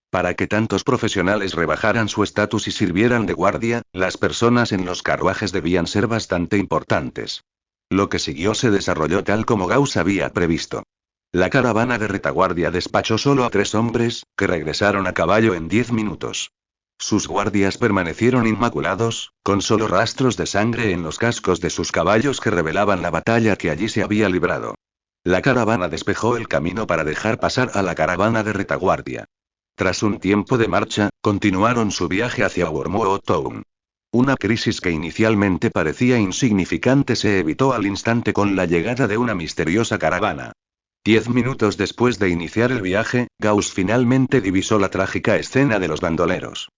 S1: Para que tantos profesionales rebajaran su estatus y sirvieran de guardia, las personas en los carruajes debían ser bastante importantes. Lo que siguió se desarrolló tal como Gauss había previsto. La caravana de retaguardia despachó solo a 3 hombres, que regresaron a caballo en 10 minutos. Sus guardias permanecieron inmaculados, con solo rastros de sangre en los cascos de sus caballos que revelaban la batalla que allí se había librado. La caravana despejó el camino para dejar pasar a la caravana de retaguardia. Tras un tiempo de marcha, continuaron su viaje hacia Wormwood Town. Una crisis que inicialmente parecía insignificante se evitó al instante con la llegada de una misteriosa caravana. 10 minutos después de iniciar el viaje, Gauss finalmente divisó la trágica escena de los bandoleros.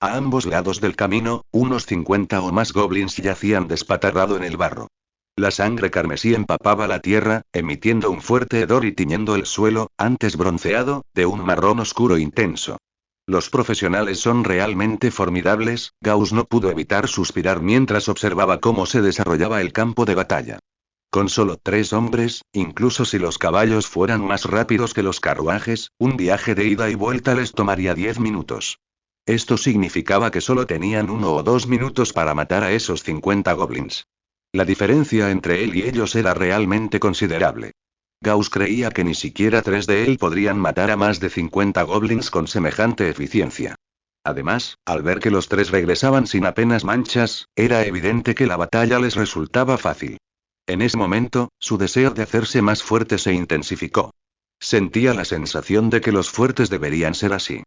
S1: A ambos lados del camino, unos 50 o más goblins yacían despatarrado en el barro. La sangre carmesí empapaba la tierra, emitiendo un fuerte hedor y tiñendo el suelo, antes bronceado, de un marrón oscuro intenso. Los profesionales son realmente formidables, Gauss no pudo evitar suspirar mientras observaba cómo se desarrollaba el campo de batalla. Con solo 3 hombres, incluso si los caballos fueran más rápidos que los carruajes, un viaje de ida y vuelta les tomaría 10 minutos. Esto significaba que solo tenían 1 o 2 minutos para matar a esos 50 goblins. La diferencia entre él y ellos era realmente considerable. Gauss creía que ni siquiera 3 de él podrían matar a más de 50 goblins con semejante eficiencia. Además, al ver que los 3 regresaban sin apenas manchas, era evidente que la batalla les resultaba fácil. En ese momento, su deseo de hacerse más fuerte se intensificó. Sentía la sensación de que los fuertes deberían ser así.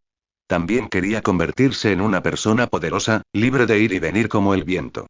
S1: También quería convertirse en una persona poderosa, libre de ir y venir como el viento.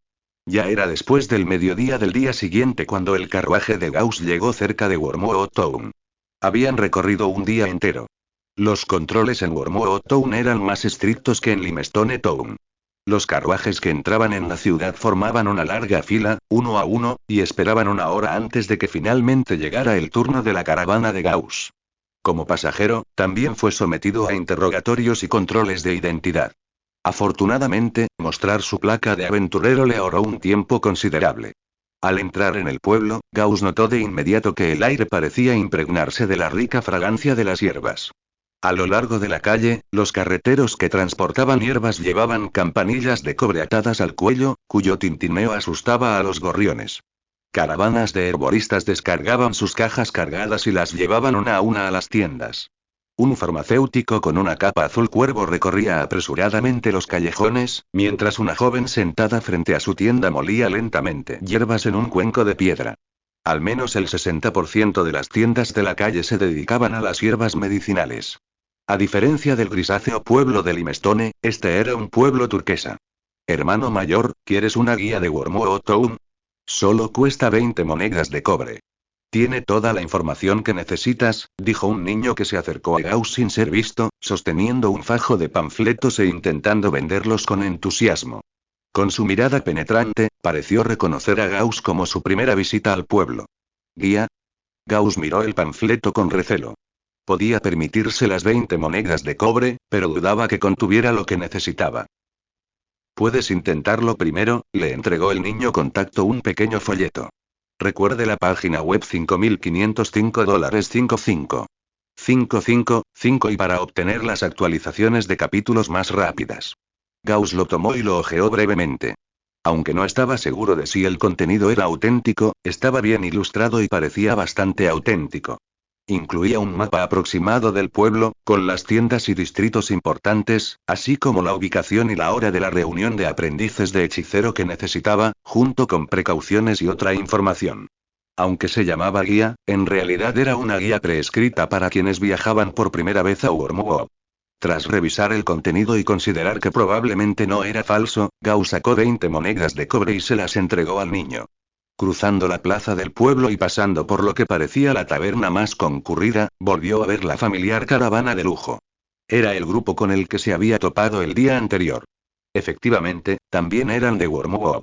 S1: Ya era después del mediodía del día siguiente cuando el carruaje de Gauss llegó cerca de Wormwood Town. Habían recorrido un día entero. Los controles en Wormwood Town eran más estrictos que en Limestone Town. Los carruajes que entraban en la ciudad formaban una larga fila, uno a uno, y esperaban 1 hora antes de que finalmente llegara el turno de la caravana de Gauss. Como pasajero, también fue sometido a interrogatorios y controles de identidad. Afortunadamente, mostrar su placa de aventurero le ahorró un tiempo considerable. Al entrar en el pueblo, Gauss notó de inmediato que el aire parecía impregnarse de la rica fragancia de las hierbas. A lo largo de la calle, los carreteros que transportaban hierbas llevaban campanillas de cobre atadas al cuello, cuyo tintineo asustaba a los gorriones. Caravanas de herboristas descargaban sus cajas cargadas y las llevaban una a una a las tiendas. Un farmacéutico con una capa azul cuervo recorría apresuradamente los callejones, mientras una joven sentada frente a su tienda molía lentamente hierbas en un cuenco de piedra. Al menos el 60% de las tiendas de la calle se dedicaban a las hierbas medicinales. A diferencia del grisáceo pueblo de Limestone, este era un pueblo turquesa. Hermano mayor, ¿quieres una guía de Wormwood Town? Solo cuesta 20 monedas de cobre. Tiene toda la información que necesitas, dijo un niño que se acercó a Gauss sin ser visto, sosteniendo un fajo de panfletos e intentando venderlos con entusiasmo. Con su mirada penetrante, pareció reconocer a Gauss como su primera visita al pueblo. ¿Guía? Gauss miró el panfleto con recelo. Podía permitirse las 20 monedas de cobre, pero dudaba que contuviera lo que necesitaba. Puedes intentarlo primero, le entregó el niño con tacto un pequeño folleto. Recuerde la página web $5.505 555 y para obtener las actualizaciones de capítulos más rápidas. Gauss lo tomó y lo hojeó brevemente. Aunque no estaba seguro de si el contenido era auténtico, estaba bien ilustrado y parecía bastante auténtico. Incluía un mapa aproximado del pueblo, con las tiendas y distritos importantes, así como la ubicación y la hora de la reunión de aprendices de hechicero que necesitaba, junto con precauciones y otra información. Aunque se llamaba guía, en realidad era una guía preescrita para quienes viajaban por primera vez a Wormwood. Tras revisar el contenido y considerar que probablemente no era falso, Gauss sacó 20 monedas de cobre y se las entregó al niño. Cruzando la plaza del pueblo y pasando por lo que parecía la taberna más concurrida, volvió a ver la familiar caravana de lujo. Era el grupo con el que se había topado el día anterior. Efectivamente, también eran de Wormwood.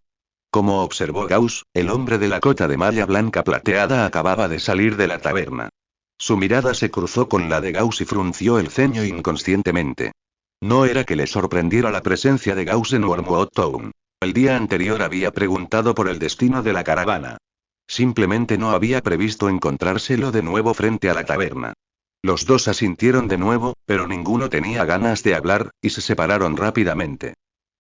S1: Como observó Gauss, el hombre de la cota de malla blanca plateada acababa de salir de la taberna. Su mirada se cruzó con la de Gauss y frunció el ceño inconscientemente. No era que le sorprendiera la presencia de Gauss en Wormwood Town. El día anterior había preguntado por el destino de la caravana. Simplemente no había previsto encontrárselo de nuevo frente a la taberna. Los dos asintieron de nuevo, pero ninguno tenía ganas de hablar, y se separaron rápidamente.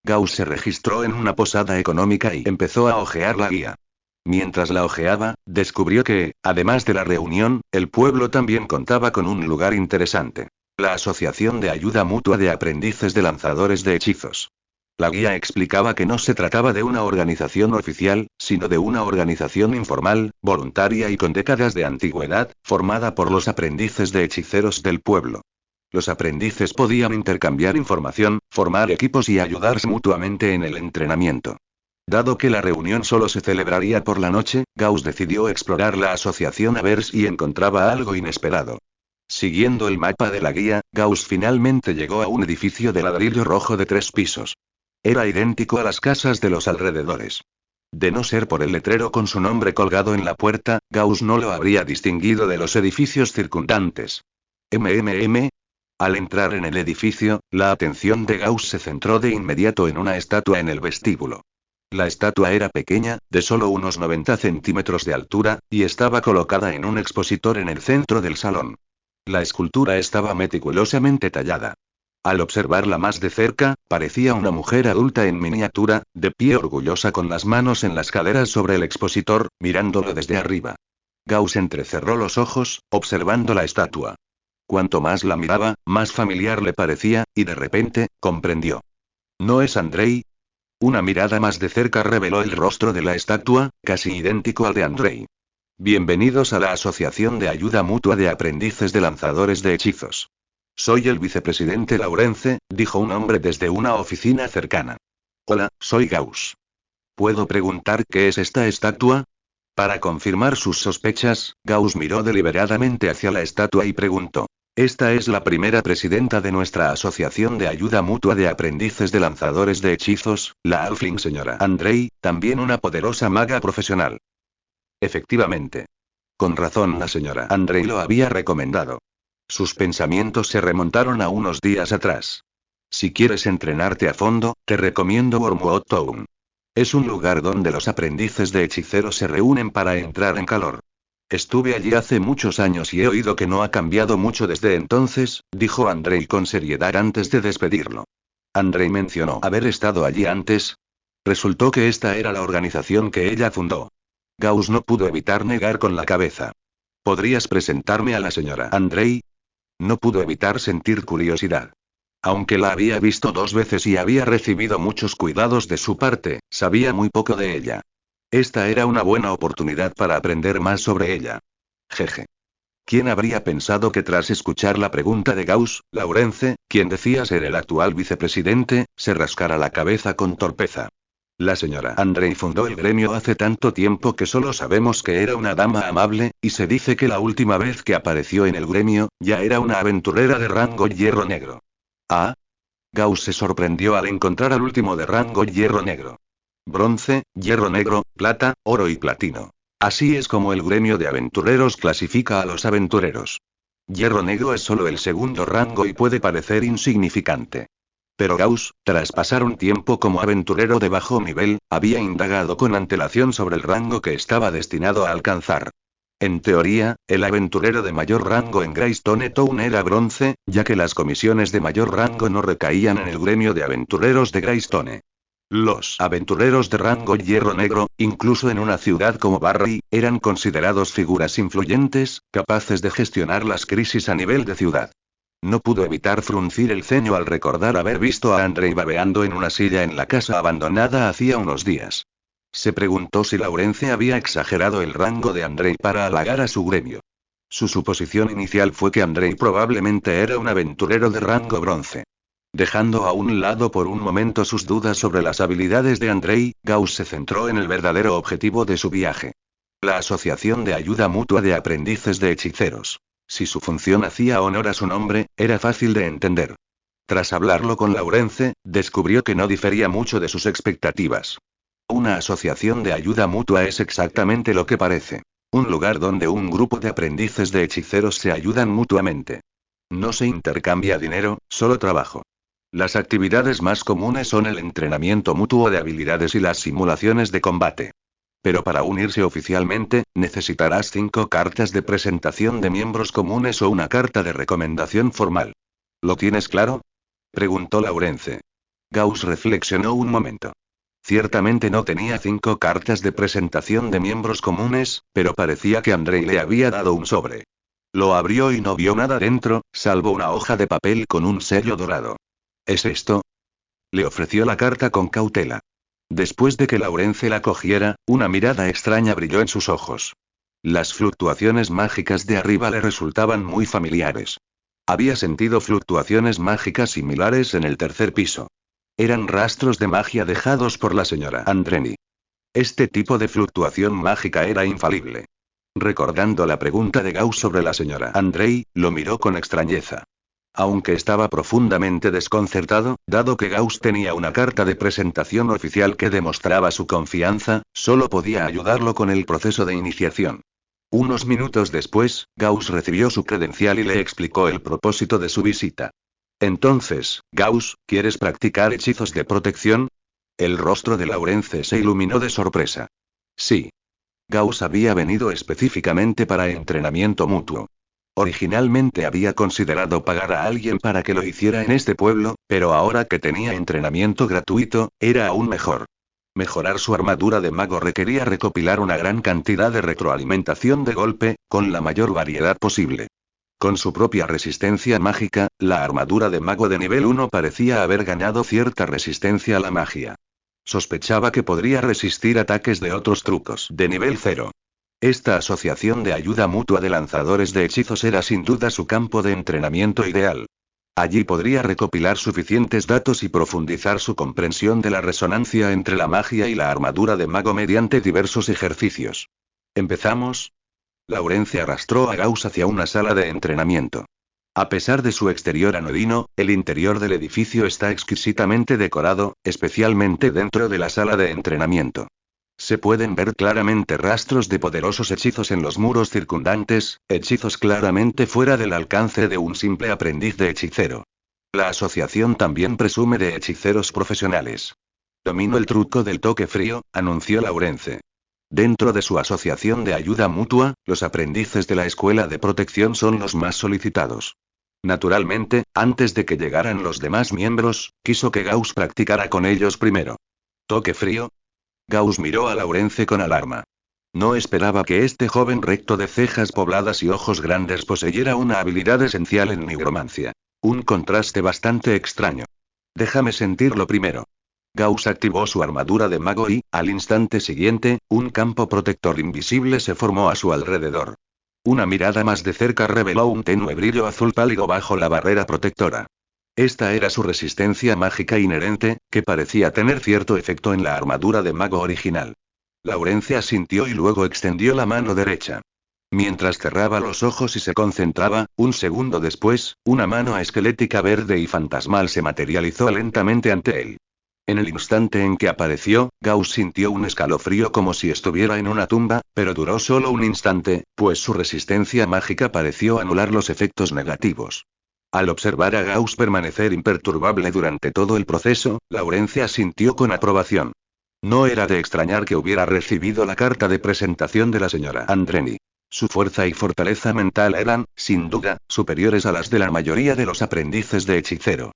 S1: Gauss se registró en una posada económica y empezó a hojear la guía. Mientras la hojeaba, descubrió que, además de la reunión, el pueblo también contaba con un lugar interesante. La Asociación de Ayuda Mutua de Aprendices de Lanzadores de Hechizos. La guía explicaba que no se trataba de una organización oficial, sino de una organización informal, voluntaria y con décadas de antigüedad, formada por los aprendices de hechiceros del pueblo. Los aprendices podían intercambiar información, formar equipos y ayudarse mutuamente en el entrenamiento. Dado que la reunión solo se celebraría por la noche, Gauss decidió explorar la asociación a ver si encontraba algo inesperado. Siguiendo el mapa de la guía, Gauss finalmente llegó a un edificio de ladrillo rojo de 3 pisos. Era idéntico a las casas de los alrededores. De no ser por el letrero con su nombre colgado en la puerta, Gauss no lo habría distinguido de los edificios circundantes. Al entrar en el edificio, la atención de Gauss se centró de inmediato en una estatua en el vestíbulo. La estatua era pequeña, de solo unos 90 centímetros de altura, y estaba colocada en un expositor en el centro del salón. La escultura estaba meticulosamente tallada. Al observarla más de cerca, parecía una mujer adulta en miniatura, de pie orgullosa con las manos en las caderas sobre el expositor, mirándolo desde arriba. Gauss entrecerró los ojos, observando la estatua. Cuanto más la miraba, más familiar le parecía, y de repente, comprendió. ¿No es Andrei? Una mirada más de cerca reveló el rostro de la estatua, casi idéntico al de Andrei. Bienvenidos a la Asociación de Ayuda Mutua de Aprendices de Lanzadores de Hechizos. Soy el vicepresidente Laurence, dijo un hombre desde una oficina cercana. Hola, soy Gauss. ¿Puedo preguntar qué es esta estatua? Para confirmar sus sospechas, Gauss miró deliberadamente hacia la estatua y preguntó. Esta es la primera presidenta de nuestra Asociación de Ayuda Mutua de Aprendices de Lanzadores de Hechizos, la Halfling señora Andrei, también una poderosa maga profesional. Efectivamente. Con razón la señora Andrei lo había recomendado. Sus pensamientos se remontaron a unos días atrás. Si quieres entrenarte a fondo, te recomiendo Wormwood Town. Es un lugar donde los aprendices de hechiceros se reúnen para entrar en calor. Estuve allí hace muchos años y he oído que no ha cambiado mucho desde entonces, dijo Andrei con seriedad antes de despedirlo. Andrei mencionó haber estado allí antes. Resultó que esta era la organización que ella fundó. Gauss no pudo evitar negar con la cabeza. ¿Podrías presentarme a la señora Andrei? No pudo evitar sentir curiosidad. Aunque la había visto 2 veces y había recibido muchos cuidados de su parte, sabía muy poco de ella. Esta era una buena oportunidad para aprender más sobre ella. Jeje. ¿Quién habría pensado que tras escuchar la pregunta de Gauss, Laurence, quien decía ser el actual vicepresidente, se rascara la cabeza con torpeza? La señora Andrei fundó el gremio hace tanto tiempo que solo sabemos que era una dama amable, y se dice que la última vez que apareció en el gremio, ya era una aventurera de rango hierro negro. ¿Ah? Gauss se sorprendió al encontrar al último de rango hierro negro. Bronce, hierro negro, plata, oro y platino. Así es como el gremio de aventureros clasifica a los aventureros. Hierro negro es solo el segundo rango y puede parecer insignificante. Pero Gauss, tras pasar un tiempo como aventurero de bajo nivel, había indagado con antelación sobre el rango que estaba destinado a alcanzar. En teoría, el aventurero de mayor rango en Greystone Town era bronce, ya que las comisiones de mayor rango no recaían en el gremio de aventureros de Greystone. Los aventureros de rango hierro negro, incluso en una ciudad como Barry, eran considerados figuras influyentes, capaces de gestionar las crisis a nivel de ciudad. No pudo evitar fruncir el ceño al recordar haber visto a Andrei babeando en una silla en la casa abandonada hacía unos días. Se preguntó si Laurence había exagerado el rango de Andrei para halagar a su gremio. Su suposición inicial fue que Andrei probablemente era un aventurero de rango bronce. Dejando a un lado por un momento sus dudas sobre las habilidades de Andrei, Gauss se centró en el verdadero objetivo de su viaje. La Asociación de Ayuda Mutua de Aprendices de Hechiceros. Si su función hacía honor a su nombre, era fácil de entender. Tras hablarlo con Laurence, descubrió que no difería mucho de sus expectativas. Una asociación de ayuda mutua es exactamente lo que parece. Un lugar donde un grupo de aprendices de hechiceros se ayudan mutuamente. No se intercambia dinero, solo trabajo. Las actividades más comunes son el entrenamiento mutuo de habilidades y las simulaciones de combate. Pero para unirse oficialmente, necesitarás 5 cartas de presentación de miembros comunes o una carta de recomendación formal. ¿Lo tienes claro?, preguntó Laurence. Gauss reflexionó un momento. Ciertamente no tenía 5 cartas de presentación de miembros comunes, pero parecía que Andrei le había dado un sobre. Lo abrió y no vio nada dentro, salvo una hoja de papel con un sello dorado. ¿Es esto?, le ofreció la carta con cautela. Después de que Laurence la cogiera, una mirada extraña brilló en sus ojos. Las fluctuaciones mágicas de arriba le resultaban muy familiares. Había sentido fluctuaciones mágicas similares en el tercer piso. Eran rastros de magia dejados por la señora Andreni. Este tipo de fluctuación mágica era infalible. Recordando la pregunta de Gauss sobre la señora Andrei, lo miró con extrañeza. Aunque estaba profundamente desconcertado, dado que Gauss tenía una carta de presentación oficial que demostraba su confianza, solo podía ayudarlo con el proceso de iniciación. Unos minutos después, Gauss recibió su credencial y le explicó el propósito de su visita. Entonces, Gauss, ¿quieres practicar hechizos de protección? El rostro de Laurence se iluminó de sorpresa. Sí. Gauss había venido específicamente para entrenamiento mutuo. Originalmente había considerado pagar a alguien para que lo hiciera en este pueblo, pero ahora que tenía entrenamiento gratuito, era aún mejor. Mejorar su armadura de mago requería recopilar una gran cantidad de retroalimentación de golpe, con la mayor variedad posible. Con su propia resistencia mágica, la armadura de mago de nivel 1 parecía haber ganado cierta resistencia a la magia. Sospechaba que podría resistir ataques de otros trucos de nivel 0. Esta asociación de ayuda mutua de lanzadores de hechizos era sin duda su campo de entrenamiento ideal. Allí podría recopilar suficientes datos y profundizar su comprensión de la resonancia entre la magia y la armadura de mago mediante diversos ejercicios. ¿Empezamos? Laurence arrastró a Gauss hacia una sala de entrenamiento. A pesar de su exterior anodino, el interior del edificio está exquisitamente decorado, especialmente dentro de la sala de entrenamiento. Se pueden ver claramente rastros de poderosos hechizos en los muros circundantes, hechizos claramente fuera del alcance de un simple aprendiz de hechicero. La asociación también presume de hechiceros profesionales. Domino el truco del toque frío, anunció Laurence. Dentro de su asociación de ayuda mutua, los aprendices de la escuela de protección son los más solicitados. Naturalmente, antes de que llegaran los demás miembros, quiso que Gauss practicara con ellos primero. ¿Toque frío? Gauss miró a Laurence con alarma. No esperaba que este joven recto de cejas pobladas y ojos grandes poseyera una habilidad esencial en nigromancia. Un contraste bastante extraño. Déjame sentirlo primero. Gauss activó su armadura de mago y, al instante siguiente, un campo protector invisible se formó a su alrededor. Una mirada más de cerca reveló un tenue brillo azul pálido bajo la barrera protectora. Esta era su resistencia mágica inherente, que parecía tener cierto efecto en la armadura de mago original. Laurence asintió y luego extendió la mano derecha. Mientras cerraba los ojos y se concentraba, un segundo después, una mano esquelética verde y fantasmal se materializó lentamente ante él. En el instante en que apareció, Gauss sintió un escalofrío como si estuviera en una tumba, pero duró solo un instante, pues su resistencia mágica pareció anular los efectos negativos. Al observar a Gauss permanecer imperturbable durante todo el proceso, Laurence asintió con aprobación. No era de extrañar que hubiera recibido la carta de presentación de la señora Andreni. Su fuerza y fortaleza mental eran, sin duda, superiores a las de la mayoría de los aprendices de hechicero.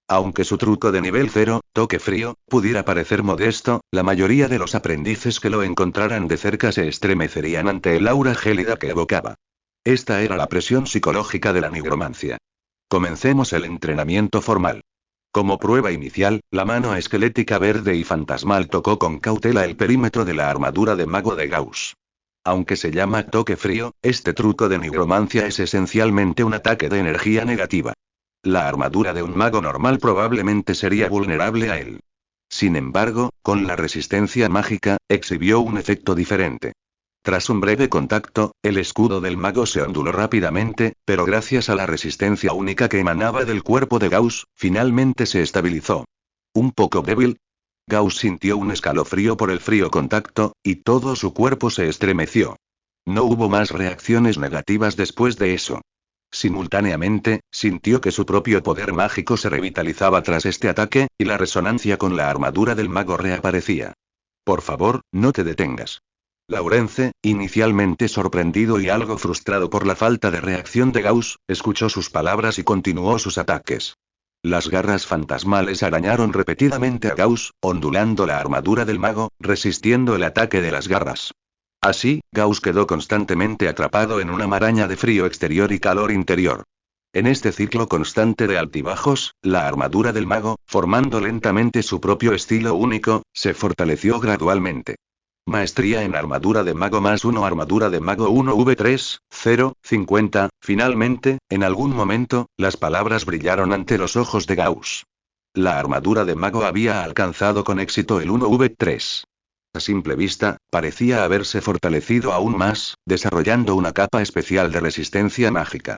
S1: Aunque su truco de nivel 0, toque frío, pudiera parecer modesto, la mayoría de los aprendices que lo encontraran de cerca se estremecerían ante el aura gélida que evocaba. Esta era la presión psicológica de la nigromancia. Comencemos el entrenamiento formal. Como prueba inicial, la mano esquelética verde y fantasmal tocó con cautela el perímetro de la armadura de mago de Gauss. Aunque se llama toque frío, este truco de nigromancia es esencialmente un ataque de energía negativa. La armadura de un mago normal probablemente sería vulnerable a él. Sin embargo, con la resistencia mágica, exhibió un efecto diferente. Tras un breve contacto, el escudo del mago se onduló rápidamente, pero gracias a la resistencia única que emanaba del cuerpo de Gauss, finalmente se estabilizó. ¿Un poco débil? Gauss sintió un escalofrío por el frío contacto, y todo su cuerpo se estremeció. No hubo más reacciones negativas después de eso. Simultáneamente, sintió que su propio poder mágico se revitalizaba tras este ataque, y la resonancia con la armadura del mago reaparecía. Por favor, no te detengas. Laurence, inicialmente sorprendido y algo frustrado por la falta de reacción de Gauss, escuchó sus palabras y continuó sus ataques. Las garras fantasmales arañaron repetidamente a Gauss, ondulando la armadura del mago, resistiendo el ataque de las garras. Así, Gauss quedó constantemente atrapado en una maraña de frío exterior y calor interior. En este ciclo constante de altibajos, la armadura del mago, formando lentamente su propio estilo único, se fortaleció gradualmente. Maestría en armadura de mago +1 armadura de mago 1v3, 0, 50, finalmente, en algún momento, las palabras brillaron ante los ojos de Gauss. La armadura de mago había alcanzado con éxito el 1v3. A simple vista, parecía haberse fortalecido aún más, desarrollando una capa especial de resistencia mágica.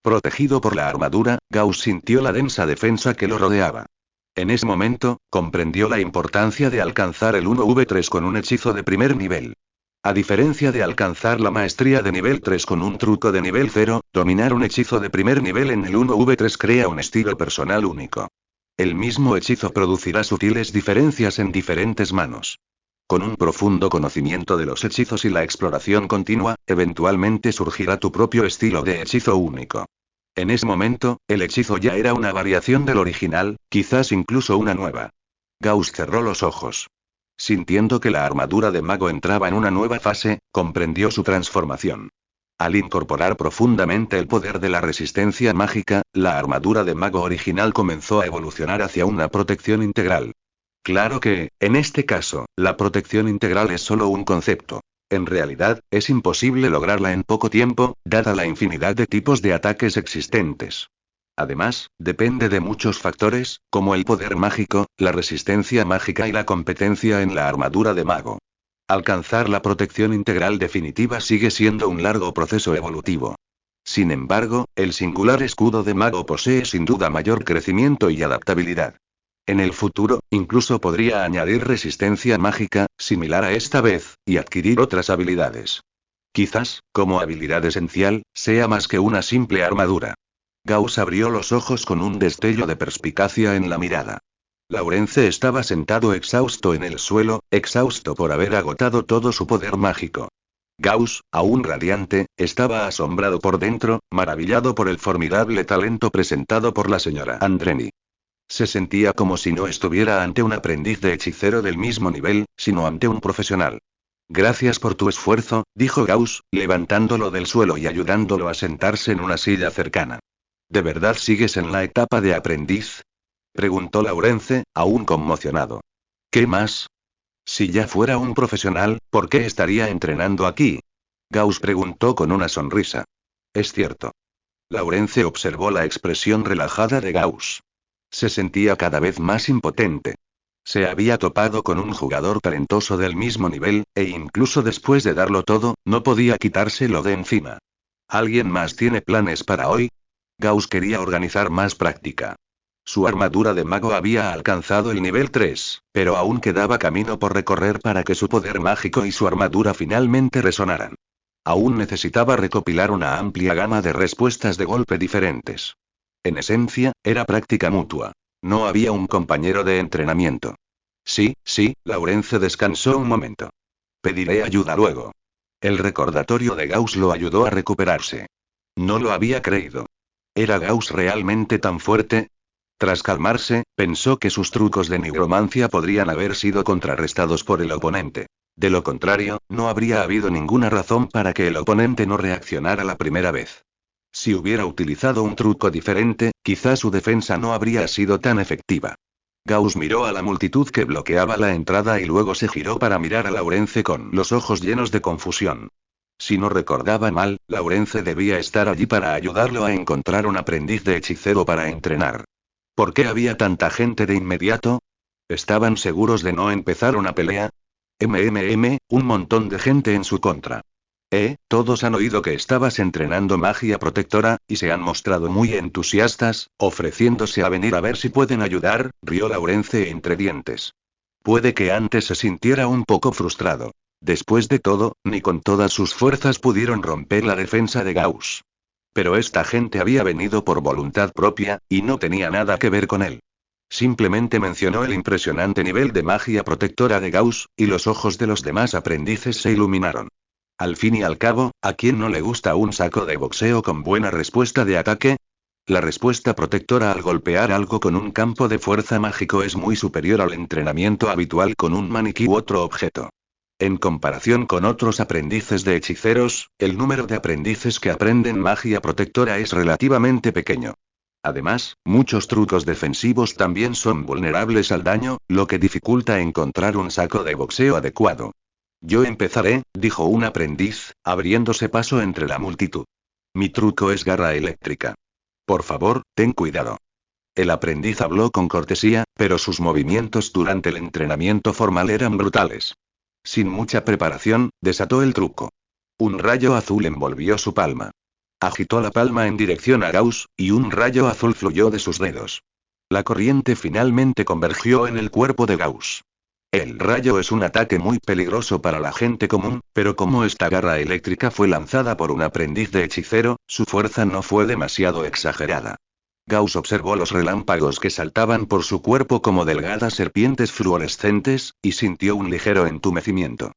S1: Protegido por la armadura, Gauss sintió la densa defensa que lo rodeaba. En ese momento, comprendió la importancia de alcanzar el 1v3 con un hechizo de primer nivel. A diferencia de alcanzar la maestría de nivel 3 con un truco de nivel 0, dominar un hechizo de primer nivel en el 1v3 crea un estilo personal único. El mismo hechizo producirá sutiles diferencias en diferentes manos. Con un profundo conocimiento de los hechizos y la exploración continua, eventualmente surgirá tu propio estilo de hechizo único. En ese momento, el hechizo ya era una variación del original, quizás incluso una nueva. Gauss cerró los ojos. Sintiendo que la armadura de mago entraba en una nueva fase, comprendió su transformación. Al incorporar profundamente el poder de la resistencia mágica, la armadura de mago original comenzó a evolucionar hacia una protección integral. Claro que, en este caso, la protección integral es solo un concepto. En realidad, es imposible lograrla en poco tiempo, dada la infinidad de tipos de ataques existentes. Además, depende de muchos factores, como el poder mágico, la resistencia mágica y la competencia en la armadura de mago. Alcanzar la protección integral definitiva sigue siendo un largo proceso evolutivo. Sin embargo, el singular escudo de mago posee sin duda mayor crecimiento y adaptabilidad. En el futuro, incluso podría añadir resistencia mágica, similar a esta vez, y adquirir otras habilidades. Quizás, como habilidad esencial, sea más que una simple armadura. Gauss abrió los ojos con un destello de perspicacia en la mirada. Laurence estaba sentado exhausto en el suelo, exhausto por haber agotado todo su poder mágico. Gauss, aún radiante, estaba asombrado por dentro, maravillado por el formidable talento presentado por la señora Andreni. Se sentía como si no estuviera ante un aprendiz de hechicero del mismo nivel, sino ante un profesional. Gracias por tu esfuerzo, dijo Gauss, levantándolo del suelo y ayudándolo a sentarse en una silla cercana. ¿De verdad sigues en la etapa de aprendiz?, preguntó Laurence, aún conmocionado. ¿Qué más? Si ya fuera un profesional, ¿por qué estaría entrenando aquí? Gauss preguntó con una sonrisa. Es cierto. Laurence observó la expresión relajada de Gauss. Se sentía cada vez más impotente. Se había topado con un jugador talentoso del mismo nivel, e incluso después de darlo todo, no podía quitárselo de encima. ¿Alguien más tiene planes para hoy? Gauss quería organizar más práctica. Su armadura de mago había alcanzado el nivel 3, pero aún quedaba camino por recorrer para que su poder mágico y su armadura finalmente resonaran. Aún necesitaba recopilar una amplia gama de respuestas de golpe diferentes. En esencia, era práctica mutua. No había un compañero de entrenamiento. Sí, Laurence descansó un momento. Pediré ayuda luego. El recordatorio de Gauss lo ayudó a recuperarse. No lo había creído. ¿Era Gauss realmente tan fuerte? Tras calmarse, pensó que sus trucos de nigromancia podrían haber sido contrarrestados por el oponente. De lo contrario, no habría habido ninguna razón para que el oponente no reaccionara la primera vez. Si hubiera utilizado un truco diferente, quizá su defensa no habría sido tan efectiva. Gauss miró a la multitud que bloqueaba la entrada y luego se giró para mirar a Laurence con los ojos llenos de confusión. Si no recordaba mal, Laurence debía estar allí para ayudarlo a encontrar un aprendiz de hechicero para entrenar. ¿Por qué había tanta gente de inmediato? ¿Estaban seguros de no empezar una pelea? Un montón de gente en su contra. Todos han oído que estabas entrenando magia protectora, y se han mostrado muy entusiastas, ofreciéndose a venir a ver si pueden ayudar, rió Laurence entre dientes. Puede que antes se sintiera un poco frustrado. Después de todo, ni con todas sus fuerzas pudieron romper la defensa de Gauss. Pero esta gente había venido por voluntad propia, y no tenía nada que ver con él. Simplemente mencionó el impresionante nivel de magia protectora de Gauss, y los ojos de los demás aprendices se iluminaron. Al fin y al cabo, ¿a quién no le gusta un saco de boxeo con buena respuesta de ataque? La respuesta protectora al golpear algo con un campo de fuerza mágico es muy superior al entrenamiento habitual con un maniquí u otro objeto. En comparación con otros aprendices de hechiceros, el número de aprendices que aprenden magia protectora es relativamente pequeño. Además, muchos trucos defensivos también son vulnerables al daño, lo que dificulta encontrar un saco de boxeo adecuado. Yo empezaré, dijo un aprendiz, abriéndose paso entre la multitud. Mi truco es garra eléctrica. Por favor, ten cuidado. El aprendiz habló con cortesía, pero sus movimientos durante el entrenamiento formal eran brutales. Sin mucha preparación, desató el truco. Un rayo azul envolvió su palma. Agitó la palma en dirección a Gauss, y un rayo azul fluyó de sus dedos. La corriente finalmente convergió en el cuerpo de Gauss. El rayo es un ataque muy peligroso para la gente común, pero como esta garra eléctrica fue lanzada por un aprendiz de hechicero, su fuerza no fue demasiado exagerada. Gauss observó los relámpagos que saltaban por su cuerpo como delgadas serpientes fluorescentes, y sintió un ligero entumecimiento.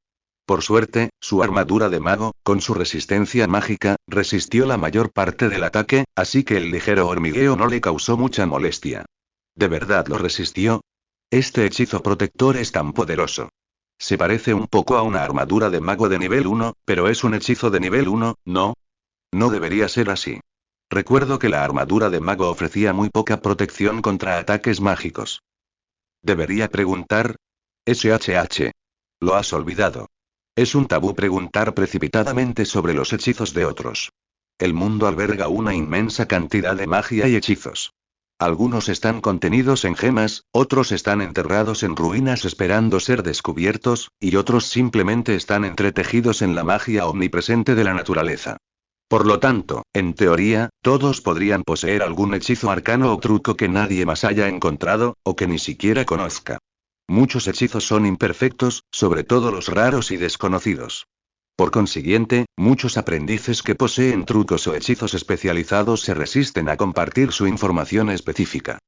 S1: Por suerte, su armadura de mago, con su resistencia mágica, resistió la mayor parte del ataque, así que el ligero hormigueo no le causó mucha molestia. ¿De verdad lo resistió? Este hechizo protector es tan poderoso. Se parece un poco a una armadura de mago de nivel 1, pero es un hechizo de nivel 1, ¿no? No debería ser así. Recuerdo que la armadura de mago ofrecía muy poca protección contra ataques mágicos. ¿Debería preguntar? SHH. Lo has olvidado. Es un tabú preguntar precipitadamente sobre los hechizos de otros. El mundo alberga una inmensa cantidad de magia y hechizos. Algunos están contenidos en gemas, otros están enterrados en ruinas esperando ser descubiertos, y otros simplemente están entretejidos en la magia omnipresente de la naturaleza. Por lo tanto, en teoría, todos podrían poseer algún hechizo arcano o truco que nadie más haya encontrado, o que ni siquiera conozca. Muchos hechizos son imperfectos, sobre todo los raros y desconocidos. Por consiguiente, muchos aprendices que poseen trucos o hechizos especializados se resisten a compartir su información específica.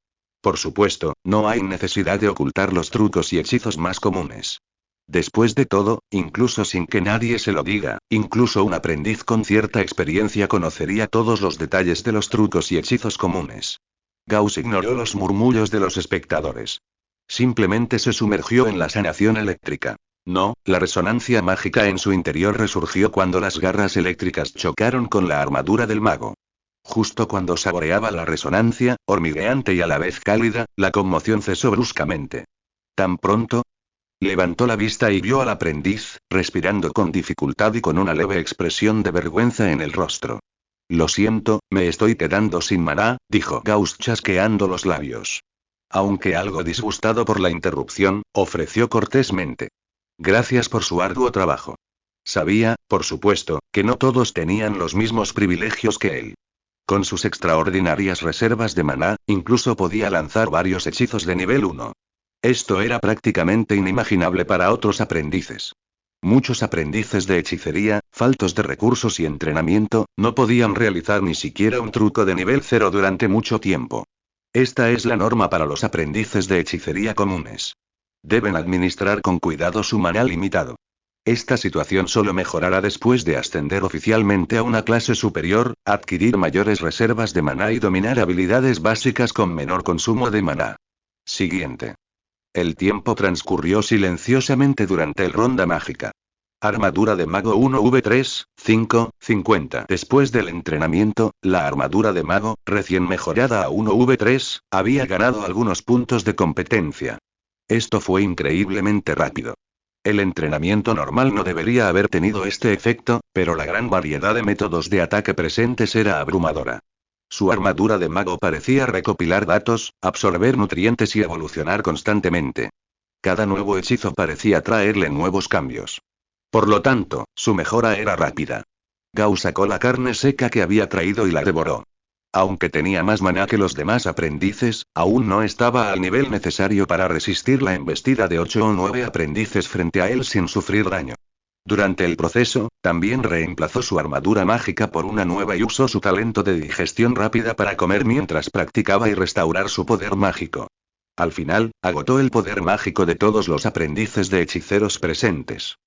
S1: Por supuesto, no hay necesidad de ocultar los trucos y hechizos más comunes. Después de todo, incluso sin que nadie se lo diga, incluso un aprendiz con cierta experiencia conocería todos los detalles de los trucos y hechizos comunes. Gauss ignoró los murmullos de los espectadores. Simplemente se sumergió en la sanación eléctrica. No, la resonancia mágica en su interior resurgió cuando las garras eléctricas chocaron con la armadura del mago. Justo cuando saboreaba la resonancia, hormigueante y a la vez cálida, la conmoción cesó bruscamente. ¿Tan pronto? Levantó la vista y vio al aprendiz, respirando con dificultad y con una leve expresión de vergüenza en el rostro. Lo siento, me estoy quedando sin maná, dijo Gauss chasqueando los labios. Aunque algo disgustado por la interrupción, ofreció cortésmente. Gracias por su arduo trabajo. Sabía, por supuesto, que no todos tenían los mismos privilegios que él. Con sus extraordinarias reservas de maná, incluso podía lanzar varios hechizos de nivel 1. Esto era prácticamente inimaginable para otros aprendices. Muchos aprendices de hechicería, faltos de recursos y entrenamiento, no podían realizar ni siquiera un truco de nivel 0 durante mucho tiempo. Esta es la norma para los aprendices de hechicería comunes. Deben administrar con cuidado su maná limitado. Esta situación solo mejorará después de ascender oficialmente a una clase superior, adquirir mayores reservas de maná y dominar habilidades básicas con menor consumo de maná. Siguiente. El tiempo transcurrió silenciosamente durante el ronda mágica. Armadura de mago 1v3, 5, 50. Después del entrenamiento, la armadura de mago, recién mejorada a 1v3, había ganado algunos puntos de competencia. Esto fue increíblemente rápido. El entrenamiento normal no debería haber tenido este efecto, pero la gran variedad de métodos de ataque presentes era abrumadora. Su armadura de mago parecía recopilar datos, absorber nutrientes y evolucionar constantemente. Cada nuevo hechizo parecía traerle nuevos cambios. Por lo tanto, su mejora era rápida. Gauss sacó la carne seca que había traído y la devoró. Aunque tenía más maná que los demás aprendices, aún no estaba al nivel necesario para resistir la embestida de 8 o 9 aprendices frente a él sin sufrir daño. Durante el proceso, también reemplazó su armadura mágica por una nueva y usó su talento de digestión rápida para comer mientras practicaba y restaurar su poder mágico. Al final, agotó el poder mágico de todos los aprendices de hechiceros presentes.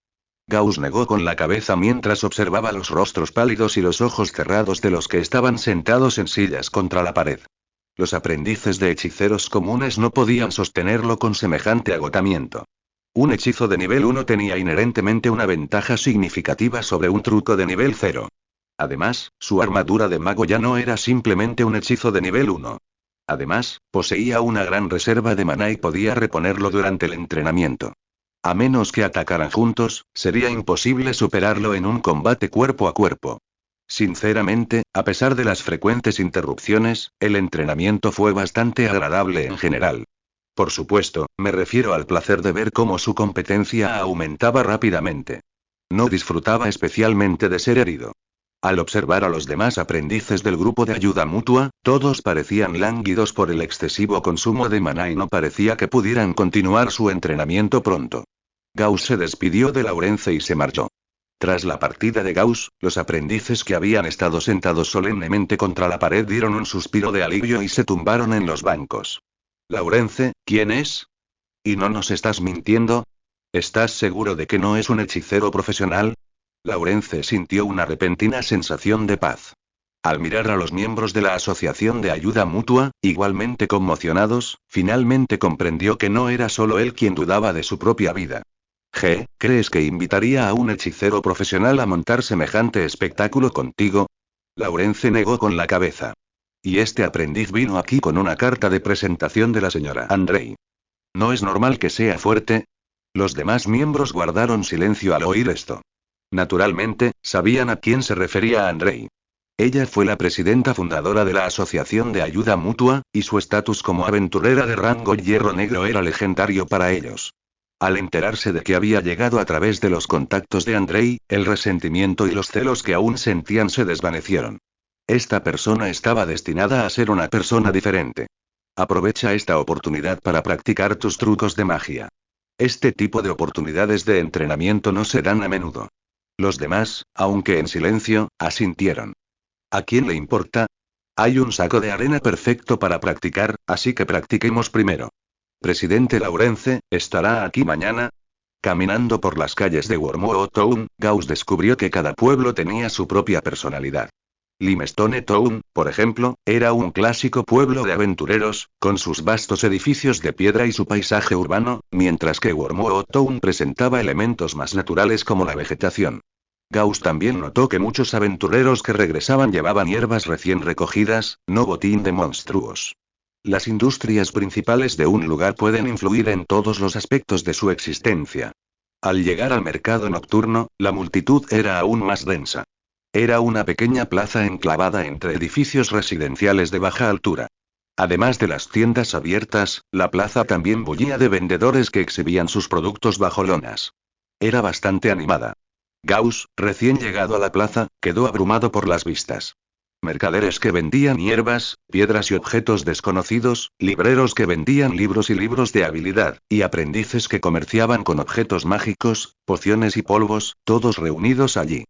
S1: Gauss negó con la cabeza mientras observaba los rostros pálidos y los ojos cerrados de los que estaban sentados en sillas contra la pared. Los aprendices de hechiceros comunes no podían sostenerlo con semejante agotamiento. Un hechizo de nivel 1 tenía inherentemente una ventaja significativa sobre un truco de nivel 0. Además, su armadura de mago ya no era simplemente un hechizo de nivel 1. Además, poseía una gran reserva de maná y podía reponerlo durante el entrenamiento. A menos que atacaran juntos, sería imposible superarlo en un combate cuerpo a cuerpo. Sinceramente, a pesar de las frecuentes interrupciones, el entrenamiento fue bastante agradable en general. Por supuesto, me refiero al placer de ver cómo su competencia aumentaba rápidamente. No disfrutaba especialmente de ser herido. Al observar a los demás aprendices del grupo de ayuda mutua, todos parecían lánguidos por el excesivo consumo de maná y no parecía que pudieran continuar su entrenamiento pronto. Gauss se despidió de Laurence y se marchó. Tras la partida de Gauss, los aprendices que habían estado sentados solemnemente contra la pared dieron un suspiro de alivio y se tumbaron en los bancos. Laurence, ¿quién es? ¿Y no nos estás mintiendo? ¿Estás seguro de que no es un hechicero profesional? Laurence sintió una repentina sensación de paz. Al mirar a los miembros de la Asociación de Ayuda Mutua, igualmente conmocionados, finalmente comprendió que no era solo él quien dudaba de su propia vida. ¿Crees que invitaría a un hechicero profesional a montar semejante espectáculo contigo? Laurence negó con la cabeza. Y este aprendiz vino aquí con una carta de presentación de la señora Andrei. ¿No es normal que sea fuerte? Los demás miembros guardaron silencio al oír esto. Naturalmente, sabían a quién se refería Andrei. Ella fue la presidenta fundadora de la Asociación de Ayuda Mutua, y su estatus como aventurera de rango hierro negro era legendario para ellos. Al enterarse de que había llegado a través de los contactos de Andrei, el resentimiento y los celos que aún sentían se desvanecieron. Esta persona estaba destinada a ser una persona diferente. Aprovecha esta oportunidad para practicar tus trucos de magia. Este tipo de oportunidades de entrenamiento no se dan a menudo. Los demás, aunque en silencio, asintieron. ¿A quién le importa? Hay un saco de arena perfecto para practicar, así que practiquemos primero. Presidente Laurence, ¿estará aquí mañana? Caminando por las calles de Wormwood Town, Gauss descubrió que cada pueblo tenía su propia personalidad. Limestone Town, por ejemplo, era un clásico pueblo de aventureros, con sus vastos edificios de piedra y su paisaje urbano, mientras que Wormwood Town presentaba elementos más naturales como la vegetación. Gauss también notó que muchos aventureros que regresaban llevaban hierbas recién recogidas, no botín de monstruos. Las industrias principales de un lugar pueden influir en todos los aspectos de su existencia. Al llegar al mercado nocturno, la multitud era aún más densa. Era una pequeña plaza enclavada entre edificios residenciales de baja altura. Además de las tiendas abiertas, la plaza también bullía de vendedores que exhibían sus productos bajo lonas. Era bastante animada. Gauss, recién llegado a la plaza, quedó abrumado por las vistas. Mercaderes que vendían hierbas, piedras y objetos desconocidos, libreros que vendían libros y libros de habilidad, y aprendices que comerciaban con objetos mágicos, pociones y polvos, todos reunidos allí.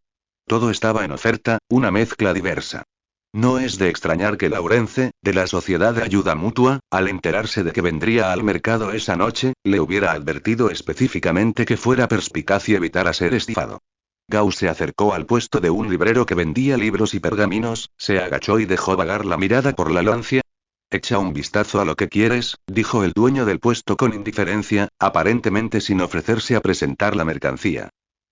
S1: Todo estaba en oferta, una mezcla diversa. No es de extrañar que Laurence, de la Sociedad de Ayuda Mutua, al enterarse de que vendría al mercado esa noche, le hubiera advertido específicamente que fuera perspicaz y evitara ser estafado. Gauss se acercó al puesto de un librero que vendía libros y pergaminos, se agachó y dejó vagar la mirada por la lancia. Echa un vistazo a lo que quieres, dijo el dueño del puesto con indiferencia, aparentemente sin ofrecerse a presentar la mercancía.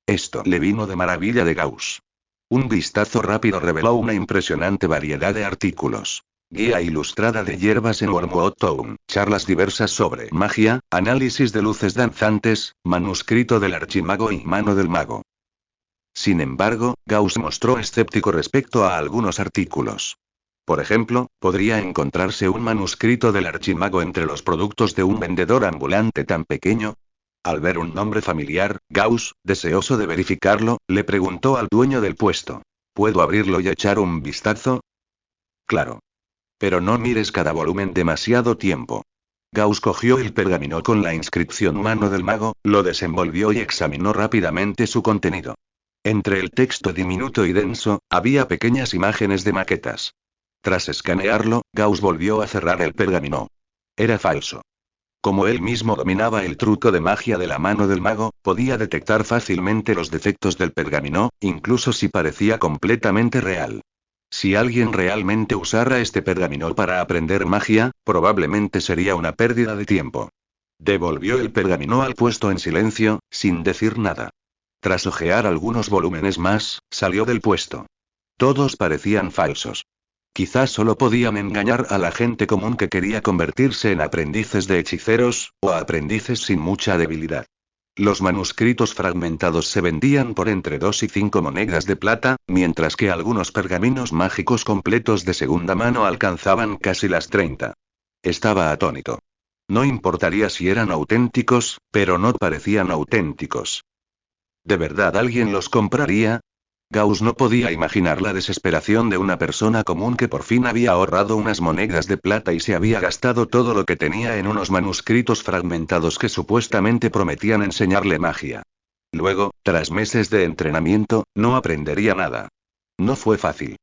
S1: Esto le vino de maravilla de Gauss. Un vistazo rápido reveló una impresionante variedad de artículos. Guía ilustrada de hierbas en Wormwood Town, charlas diversas sobre magia, análisis de luces danzantes, manuscrito del archimago y mano del mago. Sin embargo, Gauss mostró escéptico respecto a algunos artículos. Por ejemplo, ¿podría encontrarse un manuscrito del archimago entre los productos de un vendedor ambulante tan pequeño? Al ver un nombre familiar, Gauss, deseoso de verificarlo, le preguntó al dueño del puesto. ¿Puedo abrirlo y echar un vistazo? Claro. Pero no mires cada volumen demasiado tiempo. Gauss cogió el pergamino con la inscripción Mano del Mago, lo desenvolvió y examinó rápidamente su contenido. Entre el texto diminuto y denso, había pequeñas imágenes de maquetas. Tras escanearlo, Gauss volvió a cerrar el pergamino. Era falso. Como él mismo dominaba el truco de magia de la mano del mago, podía detectar fácilmente los defectos del pergamino, incluso si parecía completamente real. Si alguien realmente usara este pergamino para aprender magia, probablemente sería una pérdida de tiempo. Devolvió el pergamino al puesto en silencio, sin decir nada. Tras hojear algunos volúmenes más, salió del puesto. Todos parecían falsos. Quizás solo podían engañar a la gente común que quería convertirse en aprendices de hechiceros, o aprendices sin mucha debilidad. Los manuscritos fragmentados se vendían por entre 2 y 5 monedas de plata, mientras que algunos pergaminos mágicos completos de segunda mano alcanzaban casi las 30. Estaba atónito. No importaría si eran auténticos, pero no parecían auténticos. ¿De verdad alguien los compraría? Gauss no podía imaginar la desesperación de una persona común que por fin había ahorrado unas monedas de plata y se había gastado todo lo que tenía en unos manuscritos fragmentados que supuestamente prometían enseñarle magia. Luego, tras meses de entrenamiento, no aprendería nada. No fue fácil.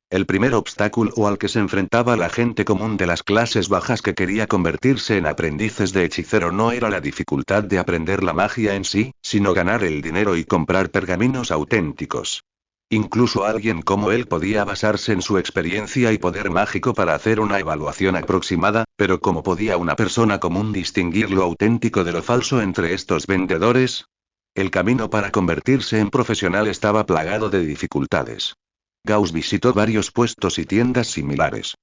S1: El primer obstáculo al que se enfrentaba la gente común de las clases bajas que quería convertirse en aprendices de hechicero no era la dificultad de aprender la magia en sí, sino ganar el dinero y comprar pergaminos auténticos. Incluso alguien como él podía basarse en su experiencia y poder mágico para hacer una evaluación aproximada, pero ¿cómo podía una persona común distinguir lo auténtico de lo falso entre estos vendedores? El camino para convertirse en profesional estaba plagado de dificultades. Gauss visitó varios puestos y tiendas similares.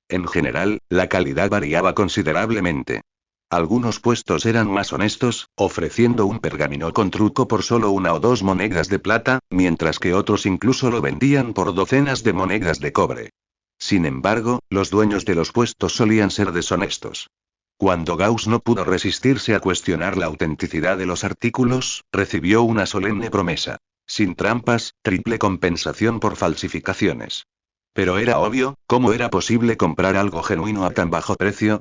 S1: En general, la calidad variaba considerablemente. Algunos puestos eran más honestos, ofreciendo un pergamino con truco por solo 1 o 2 monedas de plata, mientras que otros incluso lo vendían por docenas de monedas de cobre. Sin embargo, los dueños de los puestos solían ser deshonestos. Cuando Gauss no pudo resistirse a cuestionar la autenticidad de los artículos, recibió una solemne promesa. Sin trampas, triple compensación por falsificaciones. Pero era obvio, ¿cómo era posible comprar algo genuino a tan bajo precio?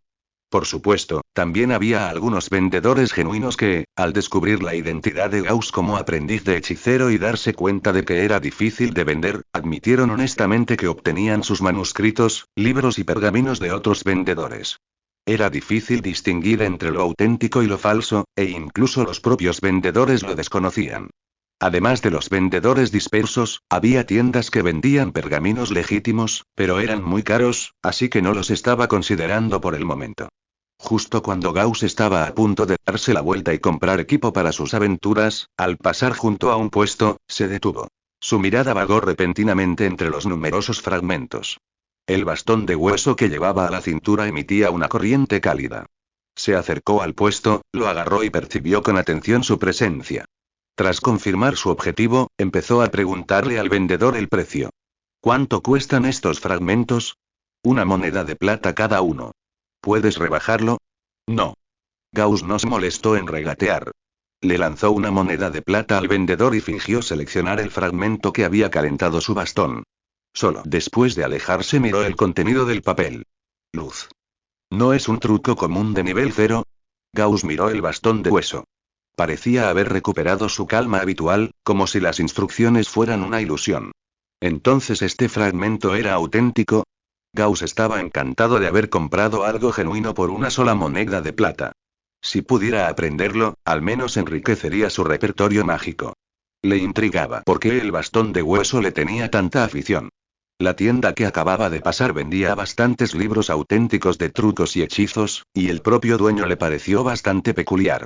S1: Por supuesto, también había algunos vendedores genuinos que, al descubrir la identidad de Gauss como aprendiz de hechicero y darse cuenta de que era difícil de vender, admitieron honestamente que obtenían sus manuscritos, libros y pergaminos de otros vendedores. Era difícil distinguir entre lo auténtico y lo falso, e incluso los propios vendedores lo desconocían. Además de los vendedores dispersos, había tiendas que vendían pergaminos legítimos, pero eran muy caros, así que no los estaba considerando por el momento. Justo cuando Gauss estaba a punto de darse la vuelta y comprar equipo para sus aventuras, al pasar junto a un puesto, se detuvo. Su mirada vagó repentinamente entre los numerosos fragmentos. El bastón de hueso que llevaba a la cintura emitía una corriente cálida. Se acercó al puesto, lo agarró y percibió con atención su presencia. Tras confirmar su objetivo, empezó a preguntarle al vendedor el precio. ¿Cuánto cuestan estos fragmentos? 1 moneda de plata cada uno. ¿Puedes rebajarlo? No. Gauss no se molestó en regatear. Le lanzó 1 moneda de plata al vendedor y fingió seleccionar el fragmento que había calentado su bastón. Solo después de alejarse miró el contenido del papel. Luz. ¿No es un truco común de nivel 0? Gauss miró el bastón de hueso. Parecía haber recuperado su calma habitual, como si las instrucciones fueran una ilusión. ¿Entonces este fragmento era auténtico? Gauss estaba encantado de haber comprado algo genuino por 1 sola moneda de plata. Si pudiera aprenderlo, al menos enriquecería su repertorio mágico. Le intrigaba por qué el bastón de hueso le tenía tanta afición. La tienda que acababa de pasar vendía bastantes libros auténticos de trucos y hechizos, y el propio dueño le pareció bastante peculiar.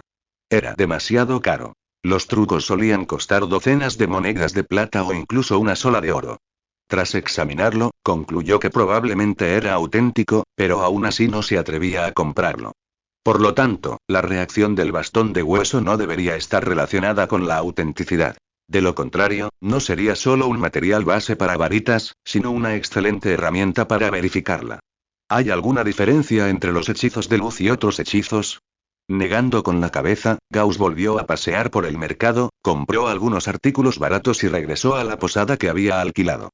S1: Era demasiado caro. Los trucos solían costar docenas de monedas de plata o incluso 1 sola de oro. Tras examinarlo, concluyó que probablemente era auténtico, pero aún así no se atrevía a comprarlo. Por lo tanto, la reacción del bastón de hueso no debería estar relacionada con la autenticidad. De lo contrario, no sería solo un material base para varitas, sino una excelente herramienta para verificarla. ¿Hay alguna diferencia entre los hechizos de luz y otros hechizos? Negando con la cabeza, Gauss volvió a pasear por el mercado, compró algunos artículos baratos y regresó a la posada que había alquilado.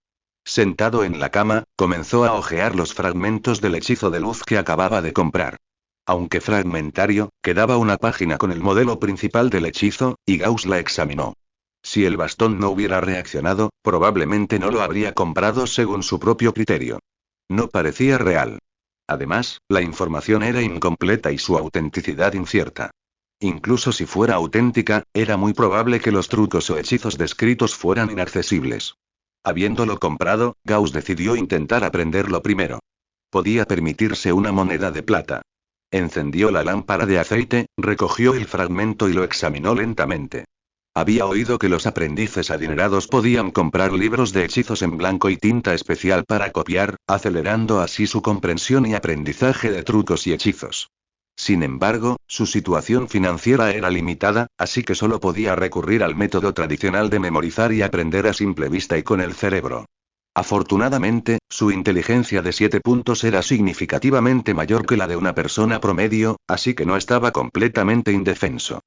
S1: Sentado en la cama, comenzó a hojear los fragmentos del hechizo de luz que acababa de comprar. Aunque fragmentario, quedaba una página con el modelo principal del hechizo, y Gauss la examinó. Si el bastón no hubiera reaccionado, probablemente no lo habría comprado según su propio criterio. No parecía real. Además, la información era incompleta y su autenticidad incierta. Incluso si fuera auténtica, era muy probable que los trucos o hechizos descritos fueran inaccesibles. Habiéndolo comprado, Gauss decidió intentar aprenderlo primero. Podía permitirse una moneda de plata. Encendió la lámpara de aceite, recogió el fragmento y lo examinó lentamente. Había oído que los aprendices adinerados podían comprar libros de hechizos en blanco y tinta especial para copiar, acelerando así su comprensión y aprendizaje de trucos y hechizos. Sin embargo, su situación financiera era limitada, así que solo podía recurrir al método tradicional de memorizar y aprender a simple vista y con el cerebro. Afortunadamente, su inteligencia de 7 puntos era significativamente mayor que la de una persona promedio, así que no estaba completamente indefenso.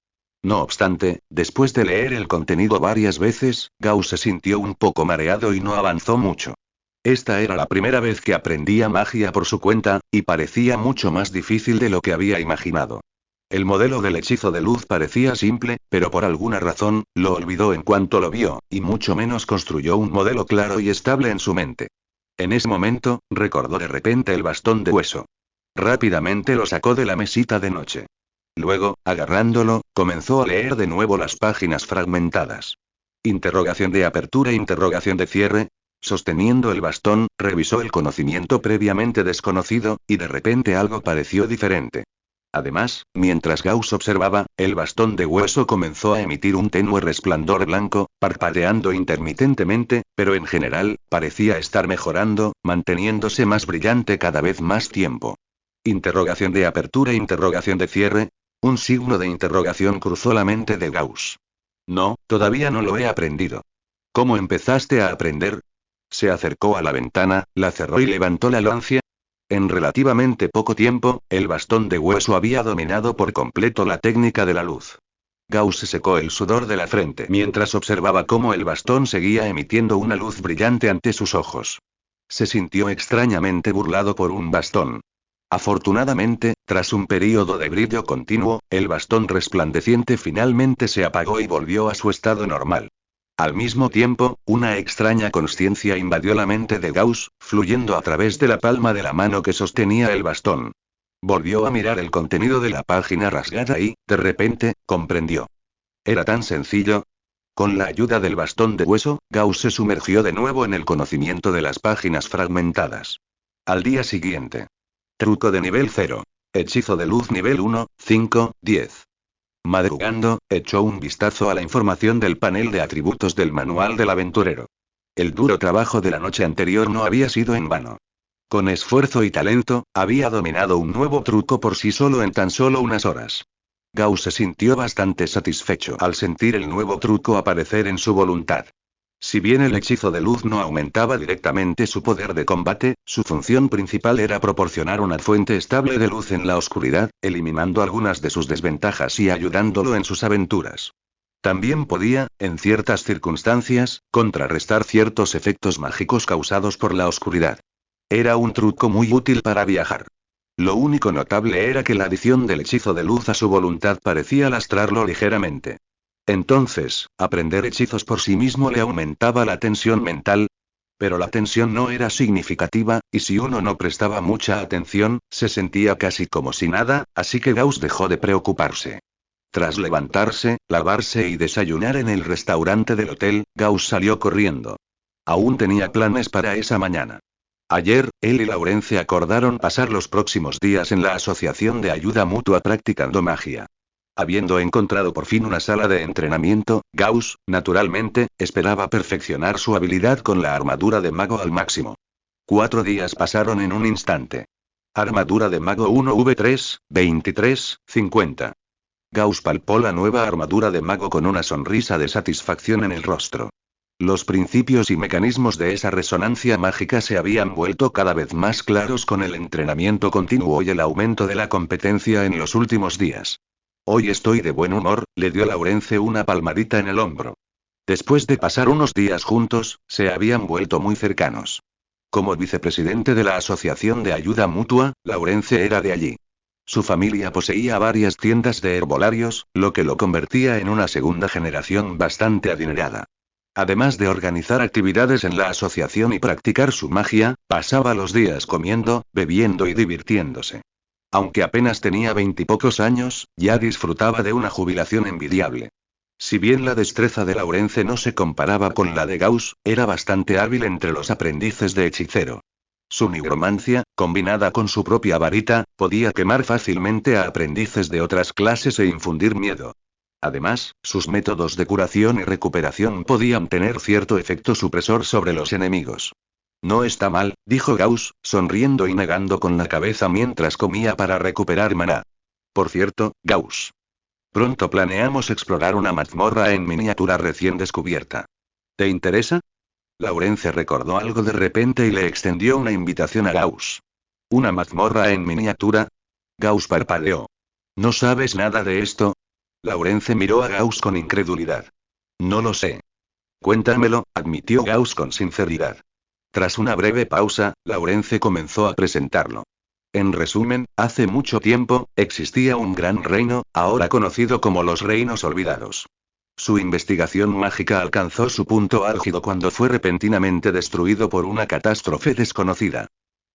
S1: No obstante, después de leer el contenido varias veces, Gauss se sintió un poco mareado y no avanzó mucho. Esta era la primera vez que aprendía magia por su cuenta, y parecía mucho más difícil de lo que había imaginado. El modelo del hechizo de luz parecía simple, pero por alguna razón, lo olvidó en cuanto lo vio, y mucho menos construyó un modelo claro y estable en su mente. En ese momento, recordó de repente el bastón de hueso. Rápidamente lo sacó de la mesita de noche. Luego, agarrándolo, comenzó a leer de nuevo las páginas fragmentadas. Interrogación de apertura, interrogación de cierre. Sosteniendo el bastón, revisó el conocimiento previamente desconocido, y de repente algo pareció diferente. Además, mientras Gauss observaba, el bastón de hueso comenzó a emitir un tenue resplandor blanco, parpadeando intermitentemente, pero en general, parecía estar mejorando, manteniéndose más brillante cada vez más tiempo. Interrogación de apertura, interrogación de cierre. Un signo de interrogación cruzó la mente de Gauss. No, todavía no lo he aprendido. ¿Cómo empezaste a aprender? Se acercó a la ventana, la cerró y levantó la lancia. En relativamente poco tiempo, el bastón de hueso había dominado por completo la técnica de la luz. Gauss se secó el sudor de la frente mientras observaba cómo el bastón seguía emitiendo una luz brillante ante sus ojos. Se sintió extrañamente burlado por un bastón. Afortunadamente, tras un período de brillo continuo, el bastón resplandeciente finalmente se apagó y volvió a su estado normal. Al mismo tiempo, una extraña consciencia invadió la mente de Gauss, fluyendo a través de la palma de la mano que sostenía el bastón. Volvió a mirar el contenido de la página rasgada y, de repente, comprendió. Era tan sencillo. Con la ayuda del bastón de hueso, Gauss se sumergió de nuevo en el conocimiento de las páginas fragmentadas. Al día siguiente. Truco de nivel 0. Hechizo de luz nivel 1, 5, 10. Madrugando, echó un vistazo a la información del panel de atributos del manual del aventurero. El duro trabajo de la noche anterior no había sido en vano. Con esfuerzo y talento, había dominado un nuevo truco por sí solo en tan solo unas horas. Gauss se sintió bastante satisfecho al sentir el nuevo truco aparecer en su voluntad. Si bien el hechizo de luz no aumentaba directamente su poder de combate, su función principal era proporcionar una fuente estable de luz en la oscuridad, eliminando algunas de sus desventajas y ayudándolo en sus aventuras. También podía, en ciertas circunstancias, contrarrestar ciertos efectos mágicos causados por la oscuridad. Era un truco muy útil para viajar. Lo único notable era que la adición del hechizo de luz a su voluntad parecía lastrarlo ligeramente. Entonces, aprender hechizos por sí mismo le aumentaba la tensión mental. Pero la tensión no era significativa, y si uno no prestaba mucha atención, se sentía casi como si nada, así que Gauss dejó de preocuparse. Tras levantarse, lavarse y desayunar en el restaurante del hotel, Gauss salió corriendo. Aún tenía planes para esa mañana. Ayer, él y Laurence acordaron pasar los próximos días en la Asociación de Ayuda Mutua practicando magia. Habiendo encontrado por fin una sala de entrenamiento, Gauss, naturalmente, esperaba perfeccionar su habilidad con la armadura de mago al máximo. 4 días pasaron en un instante. Armadura de mago 1v3, 23, 50. Gauss palpó la nueva armadura de mago con una sonrisa de satisfacción en el rostro. Los principios y mecanismos de esa resonancia mágica se habían vuelto cada vez más claros con el entrenamiento continuo y el aumento de la competencia en los últimos días. Hoy estoy de buen humor, le dio Laurence una palmadita en el hombro. Después de pasar unos días juntos, se habían vuelto muy cercanos. Como vicepresidente de la Asociación de Ayuda Mutua, Laurence era de allí. Su familia poseía varias tiendas de herbolarios, lo que lo convertía en una segunda generación bastante adinerada. Además de organizar actividades en la asociación y practicar su magia, pasaba los días comiendo, bebiendo y divirtiéndose. Aunque apenas tenía 20 y pocos años, ya disfrutaba de una jubilación envidiable. Si bien la destreza de Laurence no se comparaba con la de Gauss, era bastante hábil entre los aprendices de hechicero. Su nigromancia, combinada con su propia varita, podía quemar fácilmente a aprendices de otras clases e infundir miedo. Además, sus métodos de curación y recuperación podían tener cierto efecto supresor sobre los enemigos. No está mal, dijo Gauss, sonriendo y negando con la cabeza mientras comía para recuperar maná. Por cierto, Gauss. Pronto planeamos explorar una mazmorra en miniatura recién descubierta. ¿Te interesa? Laurence recordó algo de repente y le extendió una invitación a Gauss. ¿Una mazmorra en miniatura? Gauss parpadeó. ¿No sabes nada de esto? Laurence miró a Gauss con incredulidad. No lo sé. Cuéntamelo, admitió Gauss con sinceridad. Tras una breve pausa, Laurence comenzó a presentarlo. En resumen, hace mucho tiempo, existía un gran reino, ahora conocido como los Reinos Olvidados. Su investigación mágica alcanzó su punto álgido cuando fue repentinamente destruido por una catástrofe desconocida.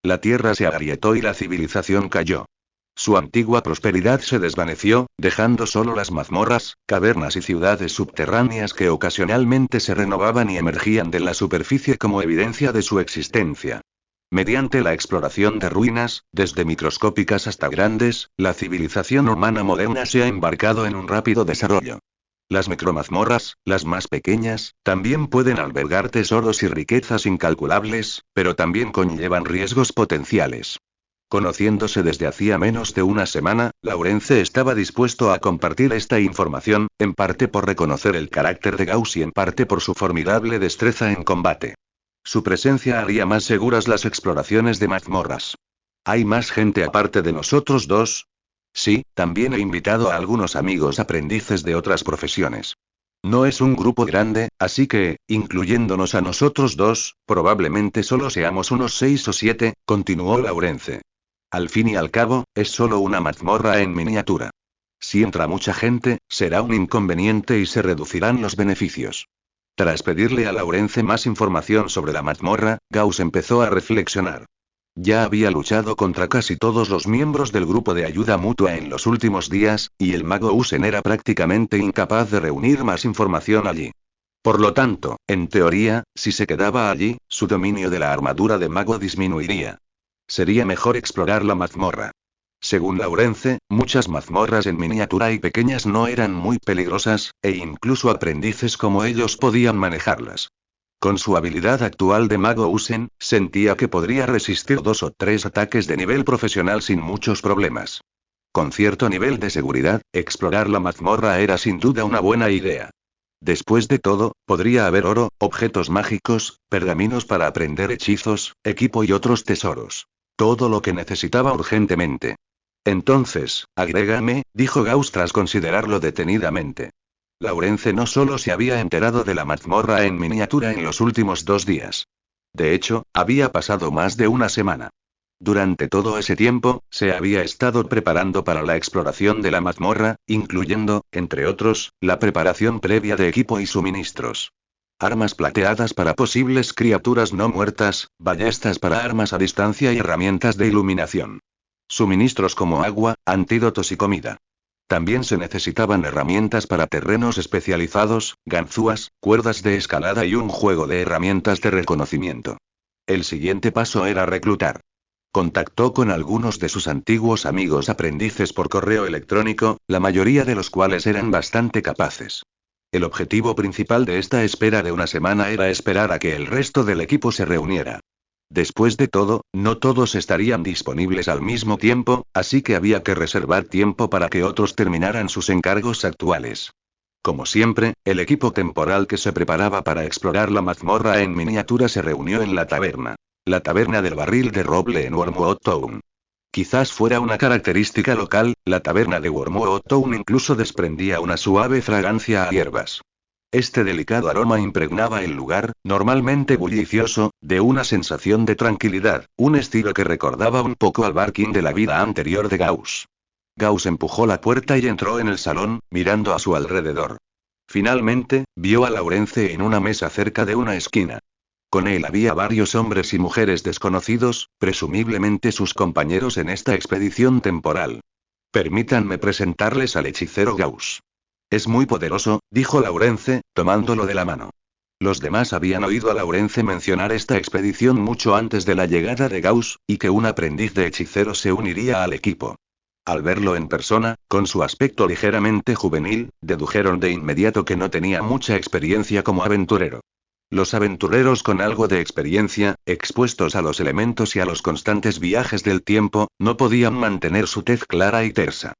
S1: La tierra se agrietó y la civilización cayó. Su antigua prosperidad se desvaneció, dejando solo las mazmorras, cavernas y ciudades subterráneas que ocasionalmente se renovaban y emergían de la superficie como evidencia de su existencia. Mediante la exploración de ruinas, desde microscópicas hasta grandes, la civilización humana moderna se ha embarcado en un rápido desarrollo. Las micromazmorras, las más pequeñas, también pueden albergar tesoros y riquezas incalculables, pero también conllevan riesgos potenciales. Conociéndose desde hacía menos de una semana, Laurence estaba dispuesto a compartir esta información, en parte por reconocer el carácter de Gauss y en parte por su formidable destreza en combate. Su presencia haría más seguras las exploraciones de mazmorras. ¿Hay más gente aparte de nosotros dos? Sí, también he invitado a algunos amigos aprendices de otras profesiones. No es un grupo grande, así que, incluyéndonos a nosotros dos, probablemente solo seamos unos 6 o 7, continuó Laurence. Al fin y al cabo, es solo una mazmorra en miniatura. Si entra mucha gente, será un inconveniente y se reducirán los beneficios. Tras pedirle a Laurence más información sobre la mazmorra, Gauss empezó a reflexionar. Ya había luchado contra casi todos los miembros del grupo de ayuda mutua en los últimos días, y el mago Usen era prácticamente incapaz de reunir más información allí. Por lo tanto, en teoría, si se quedaba allí, su dominio de la armadura de mago disminuiría. Sería mejor explorar la mazmorra. Según Laurence, muchas mazmorras en miniatura y pequeñas no eran muy peligrosas, e incluso aprendices como ellos podían manejarlas. Con su habilidad actual de mago Usen, sentía que podría resistir 2 o 3 ataques de nivel profesional sin muchos problemas. Con cierto nivel de seguridad, explorar la mazmorra era sin duda una buena idea. Después de todo, podría haber oro, objetos mágicos, pergaminos para aprender hechizos, equipo y otros tesoros. Todo lo que necesitaba urgentemente. Entonces, agrégame, dijo Gauss tras considerarlo detenidamente. Laurence no solo se había enterado de la mazmorra en miniatura en los últimos 2 días. De hecho, había pasado más de una semana. Durante todo ese tiempo, se había estado preparando para la exploración de la mazmorra, incluyendo, entre otros, la preparación previa de equipo y suministros. Armas plateadas para posibles criaturas no muertas, ballestas para armas a distancia y herramientas de iluminación. Suministros como agua, antídotos y comida. También se necesitaban herramientas para terrenos especializados, ganzúas, cuerdas de escalada y un juego de herramientas de reconocimiento. El siguiente paso era reclutar. Contactó con algunos de sus antiguos amigos aprendices por correo electrónico, la mayoría de los cuales eran bastante capaces. El objetivo principal de esta espera de una semana era esperar a que el resto del equipo se reuniera. Después de todo, no todos estarían disponibles al mismo tiempo, así que había que reservar tiempo para que otros terminaran sus encargos actuales. Como siempre, el equipo temporal que se preparaba para explorar la mazmorra en miniatura se reunió en la taberna del barril de roble en Wormwood Town. Quizás fuera una característica local, la taberna de Wormwood Town incluso desprendía una suave fragancia a hierbas. Este delicado aroma impregnaba el lugar, normalmente bullicioso, de una sensación de tranquilidad, un estilo que recordaba un poco al Barking de la vida anterior de Gauss. Gauss empujó la puerta y entró en el salón, mirando a su alrededor. Finalmente, vio a Laurence en una mesa cerca de una esquina. Con él había varios hombres y mujeres desconocidos, presumiblemente sus compañeros en esta expedición temporal. Permítanme presentarles al hechicero Gauss. Es muy poderoso, dijo Laurence, tomándolo de la mano. Los demás habían oído a Laurence mencionar esta expedición mucho antes de la llegada de Gauss, y que un aprendiz de hechicero se uniría al equipo. Al verlo en persona, con su aspecto ligeramente juvenil, dedujeron de inmediato que no tenía mucha experiencia como aventurero. Los aventureros con algo de experiencia, expuestos a los elementos y a los constantes viajes del tiempo, no podían mantener su tez clara y tersa.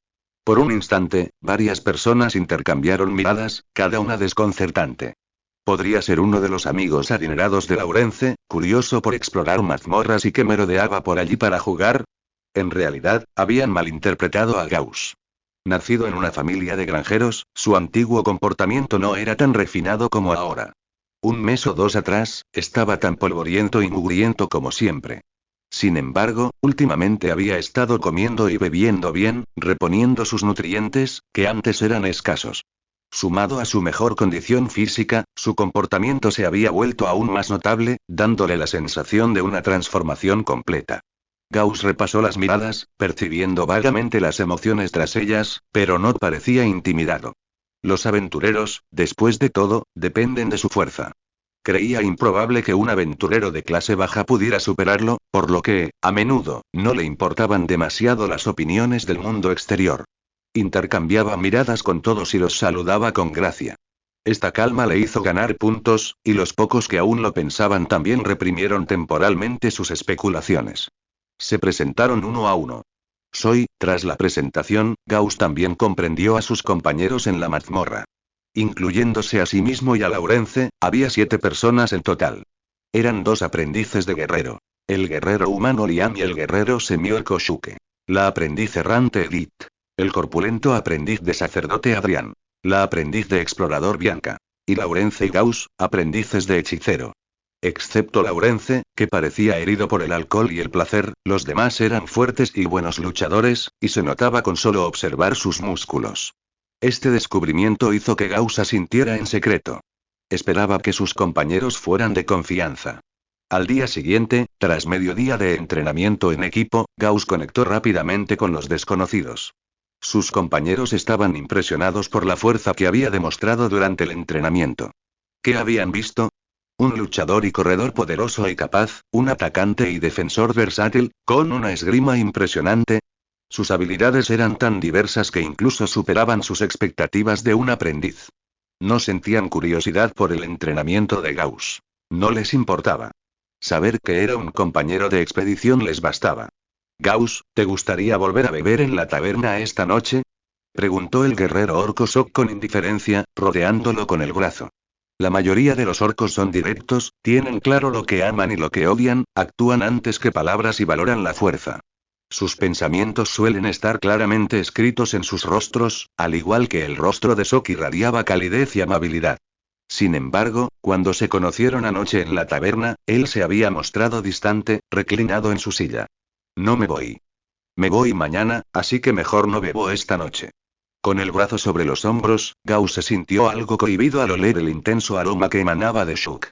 S1: Por un instante, varias personas intercambiaron miradas, cada una desconcertante. Podría ser uno de los amigos adinerados de Laurence, curioso por explorar mazmorras y que merodeaba por allí para jugar. En realidad, habían malinterpretado a Gauss. Nacido en una familia de granjeros, su antiguo comportamiento no era tan refinado como ahora. Un mes o dos atrás, estaba tan polvoriento y mugriento como siempre. Sin embargo, últimamente había estado comiendo y bebiendo bien, reponiendo sus nutrientes, que antes eran escasos. Sumado a su mejor condición física, su comportamiento se había vuelto aún más notable, dándole la sensación de una transformación completa. Gauss repasó las miradas, percibiendo vagamente las emociones tras ellas, pero no parecía intimidado. Los aventureros, después de todo, dependen de su fuerza. Creía improbable que un aventurero de clase baja pudiera superarlo, por lo que, a menudo, no le importaban demasiado las opiniones del mundo exterior. Intercambiaba miradas con todos y los saludaba con gracia. Esta calma le hizo ganar puntos, y los pocos que aún lo pensaban también reprimieron temporalmente sus especulaciones. Se presentaron uno a uno. Tras la presentación, Gauss también comprendió a sus compañeros en la mazmorra. Incluyéndose a sí mismo y a Laurence, había 7 personas en total. Eran 2 aprendices de guerrero. El guerrero humano Liam y el guerrero semiorco Shuke. La aprendiz errante Edith. El corpulento aprendiz de sacerdote Adrián. La aprendiz de explorador Bianca. Y Laurence y Gauss, aprendices de hechicero. Excepto Laurence, que parecía herido por el alcohol y el placer, los demás eran fuertes y buenos luchadores, y se notaba con solo observar sus músculos. Este descubrimiento hizo que Gauss asintiera en secreto. Esperaba que sus compañeros fueran de confianza. Al día siguiente, tras mediodía de entrenamiento en equipo, Gauss conectó rápidamente con los desconocidos. Sus compañeros estaban impresionados por la fuerza que había demostrado durante el entrenamiento. ¿Qué habían visto? Un luchador y corredor poderoso y capaz, un atacante y defensor versátil, con una esgrima impresionante. Sus habilidades eran tan diversas que incluso superaban sus expectativas de un aprendiz. No sentían curiosidad por el entrenamiento de Gauss. No les importaba. Saber que era un compañero de expedición les bastaba. Gauss, ¿te gustaría volver a beber en la taberna esta noche? Preguntó el guerrero orco Sok con indiferencia, rodeándolo con el brazo. La mayoría de los orcos son directos, tienen claro lo que aman y lo que odian, actúan antes que palabras y valoran la fuerza. Sus pensamientos suelen estar claramente escritos en sus rostros, al igual que el rostro de Sok irradiaba calidez y amabilidad. Sin embargo, cuando se conocieron anoche en la taberna, él se había mostrado distante, reclinado en su silla. No me voy. Me voy mañana, así que mejor no bebo esta noche. Con el brazo sobre los hombros, Gauss se sintió algo cohibido al oler el intenso aroma que emanaba de Shuk.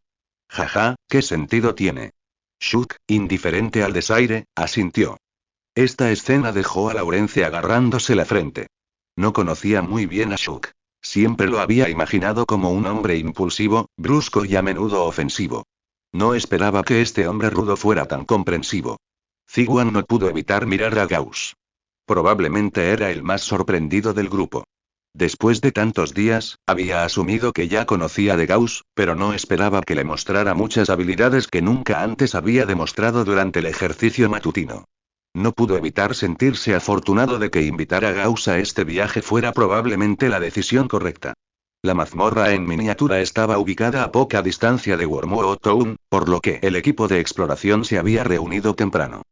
S1: Jaja, ¿qué sentido tiene? Shuk, indiferente al desaire, asintió. Esta escena dejó a Laurence agarrándose la frente. No conocía muy bien a Shuk. Siempre lo había imaginado como un hombre impulsivo, brusco y a menudo ofensivo. No esperaba que este hombre rudo fuera tan comprensivo. Ziguan no pudo evitar mirar a Gauss. Probablemente era el más sorprendido del grupo. Después de tantos días, había asumido que ya conocía de Gauss, pero no esperaba que le mostrara muchas habilidades que nunca antes había demostrado durante el ejercicio matutino. No pudo evitar sentirse afortunado de que invitar a Gauss a este viaje fuera probablemente la decisión correcta. La mazmorra en miniatura estaba ubicada a poca distancia de Wormwood Town, por lo que el equipo de exploración se había reunido temprano.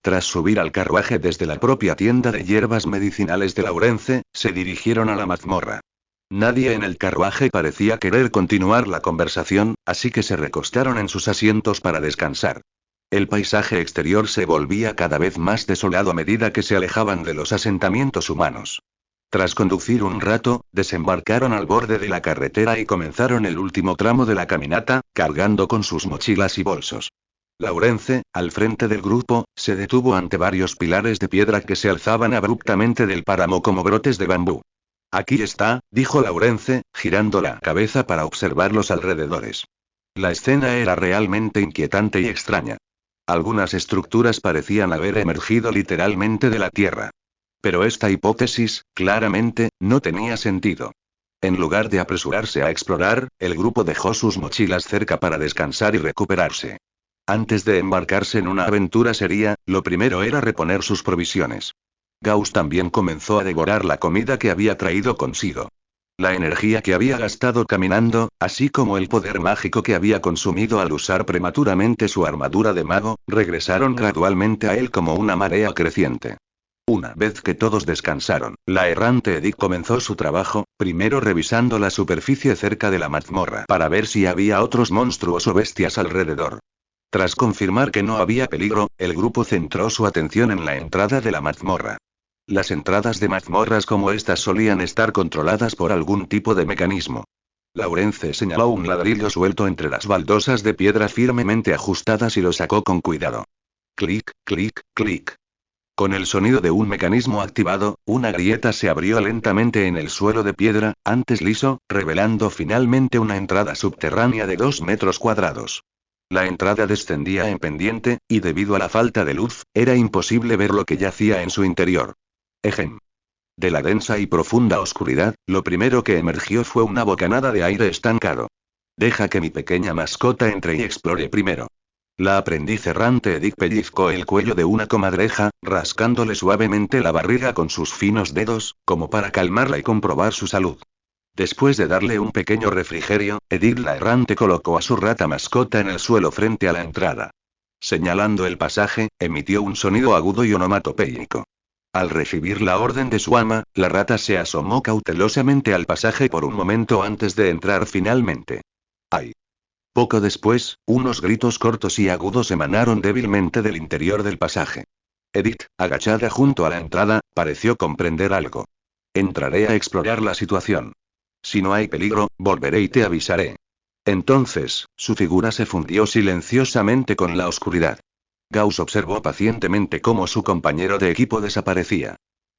S1: Tras subir al carruaje desde la propia tienda de hierbas medicinales de Laurence, se dirigieron a la mazmorra. Nadie en el carruaje parecía querer continuar la conversación, así que se recostaron en sus asientos para descansar. El paisaje exterior se volvía cada vez más desolado a medida que se alejaban de los asentamientos humanos. Tras conducir un rato, desembarcaron al borde de la carretera y comenzaron el último tramo de la caminata, cargando con sus mochilas y bolsos. Laurence, al frente del grupo, se detuvo ante varios pilares de piedra que se alzaban abruptamente del páramo como brotes de bambú. Aquí está, dijo Laurence, girando la cabeza para observar los alrededores. La escena era realmente inquietante y extraña. Algunas estructuras parecían haber emergido literalmente de la tierra. Pero esta hipótesis, claramente, no tenía sentido. En lugar de apresurarse a explorar, el grupo dejó sus mochilas cerca para descansar y recuperarse. Antes de embarcarse en una aventura seria, lo primero era reponer sus provisiones. Gauss también comenzó a devorar la comida que había traído consigo. La energía que había gastado caminando, así como el poder mágico que había consumido al usar prematuramente su armadura de mago, regresaron gradualmente a él como una marea creciente. Una vez que todos descansaron, la errante Edith comenzó su trabajo, primero revisando la superficie cerca de la mazmorra para ver si había otros monstruos o bestias alrededor. Tras confirmar que no había peligro, el grupo centró su atención en la entrada de la mazmorra. Las entradas de mazmorras como estas solían estar controladas por algún tipo de mecanismo. Laurence señaló un ladrillo suelto entre las baldosas de piedra firmemente ajustadas y lo sacó con cuidado. Clic, clic, clic. Con el sonido de un mecanismo activado, una grieta se abrió lentamente en el suelo de piedra, antes liso, revelando finalmente una entrada subterránea de 2 metros cuadrados. La entrada descendía en pendiente, y debido a la falta de luz, era imposible ver lo que yacía en su interior. Ejem. De la densa y profunda oscuridad, lo primero que emergió fue una bocanada de aire estancado. Deja que mi pequeña mascota entre y explore primero. La aprendiz errante Edith pellizcó el cuello de una comadreja, rascándole suavemente la barriga con sus finos dedos, como para calmarla y comprobar su salud. Después de darle un pequeño refrigerio, Edith la errante colocó a su rata mascota en el suelo frente a la entrada. Señalando el pasaje, emitió un sonido agudo y onomatopéyico. Al recibir la orden de su ama, la rata se asomó cautelosamente al pasaje por un momento antes de entrar finalmente. ¡Ay! Poco después, unos gritos cortos y agudos emanaron débilmente del interior del pasaje. Edith, agachada junto a la entrada, pareció comprender algo. Entraré a explorar la situación. Si no hay peligro, volveré y te avisaré. Entonces, su figura se fundió silenciosamente con la oscuridad. Gauss observó pacientemente cómo su compañero de equipo desaparecía.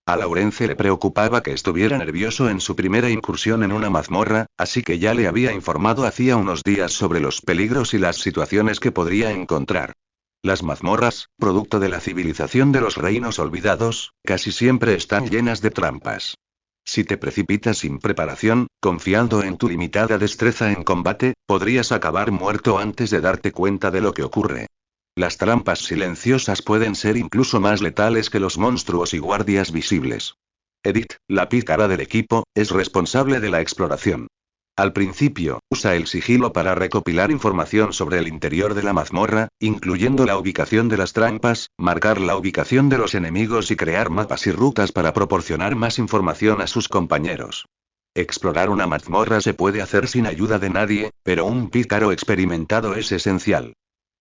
S1: A Laurence le preocupaba que estuviera nervioso en su primera incursión en una mazmorra, así que ya le había informado hacía unos días sobre los peligros y las situaciones que podría encontrar. Las mazmorras, producto de la civilización de los reinos olvidados, casi siempre están llenas de trampas. Si te precipitas sin preparación, confiando en tu limitada destreza en combate, podrías acabar muerto antes de darte cuenta de lo que ocurre. Las trampas silenciosas pueden ser incluso más letales que los monstruos y guardias visibles. Edith, la pícara del equipo, es responsable de la exploración. Al principio, usa el sigilo para recopilar información sobre el interior de la mazmorra, incluyendo la ubicación de las trampas, marcar la ubicación de los enemigos y crear mapas y rutas para proporcionar más información a sus compañeros. Explorar una mazmorra se puede hacer sin ayuda de nadie, pero un pícaro experimentado es esencial.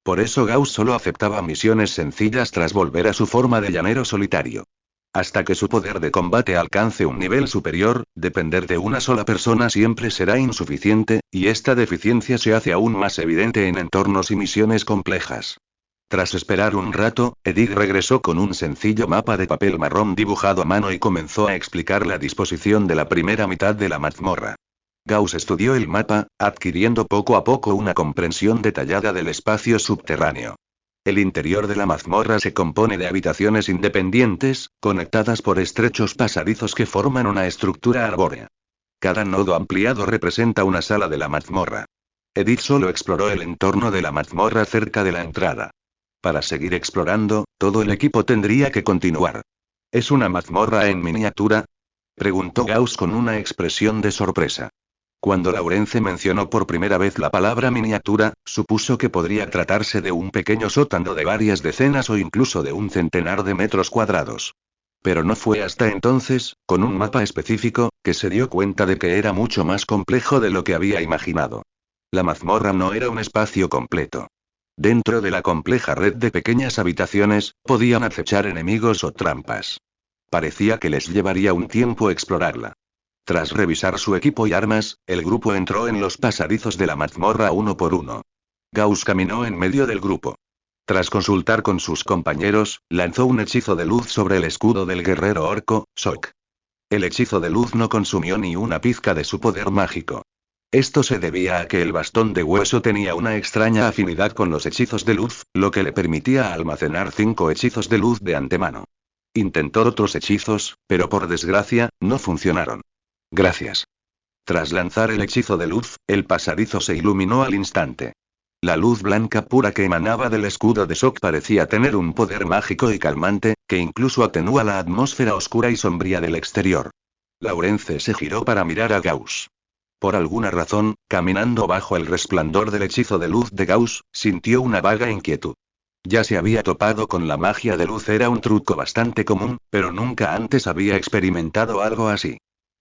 S1: Por eso Gauss solo aceptaba misiones sencillas tras volver a su forma de llanero solitario. Hasta que su poder de combate alcance un nivel superior, depender de una sola persona siempre será insuficiente, y esta deficiencia se hace aún más evidente en entornos y misiones complejas. Tras esperar un rato, Edith regresó con un sencillo mapa de papel marrón dibujado a mano y comenzó a explicar la disposición de la primera mitad de la mazmorra. Gauss estudió el mapa, adquiriendo poco a poco una comprensión detallada del espacio subterráneo. El interior de la mazmorra se compone de habitaciones independientes, conectadas por estrechos pasadizos que forman una estructura arbórea. Cada nodo ampliado representa una sala de la mazmorra. Edith solo exploró el entorno de la mazmorra cerca de la entrada. Para seguir explorando, todo el equipo tendría que continuar. ¿Es una mazmorra en miniatura?, preguntó Gauss con una expresión de sorpresa. Cuando Laurence mencionó por primera vez la palabra miniatura, supuso que podría tratarse de un pequeño sótano de varias decenas o incluso de un centenar de metros cuadrados. Pero no fue hasta entonces, con un mapa específico, que se dio cuenta de que era mucho más complejo de lo que había imaginado. La mazmorra no era un espacio completo. Dentro de la compleja red de pequeñas habitaciones, podían acechar enemigos o trampas. Parecía que les llevaría un tiempo explorarla. Tras revisar su equipo y armas, el grupo entró en los pasadizos de la mazmorra uno por uno. Gauss caminó en medio del grupo. Tras consultar con sus compañeros, lanzó un hechizo de luz sobre el escudo del guerrero orco, Sok. El hechizo de luz no consumió ni una pizca de su poder mágico. Esto se debía a que el bastón de hueso tenía una extraña afinidad con los hechizos de luz, lo que le permitía almacenar 5 hechizos de luz de antemano. Intentó otros hechizos, pero por desgracia, no funcionaron. Gracias. Tras lanzar el hechizo de luz, el pasadizo se iluminó al instante. La luz blanca pura que emanaba del escudo de Sok parecía tener un poder mágico y calmante, que incluso atenúa la atmósfera oscura y sombría del exterior. Laurence se giró para mirar a Gauss. Por alguna razón, caminando bajo el resplandor del hechizo de luz de Gauss, sintió una vaga inquietud. Ya se había topado con la magia de luz, era un truco bastante común, pero nunca antes había experimentado algo así.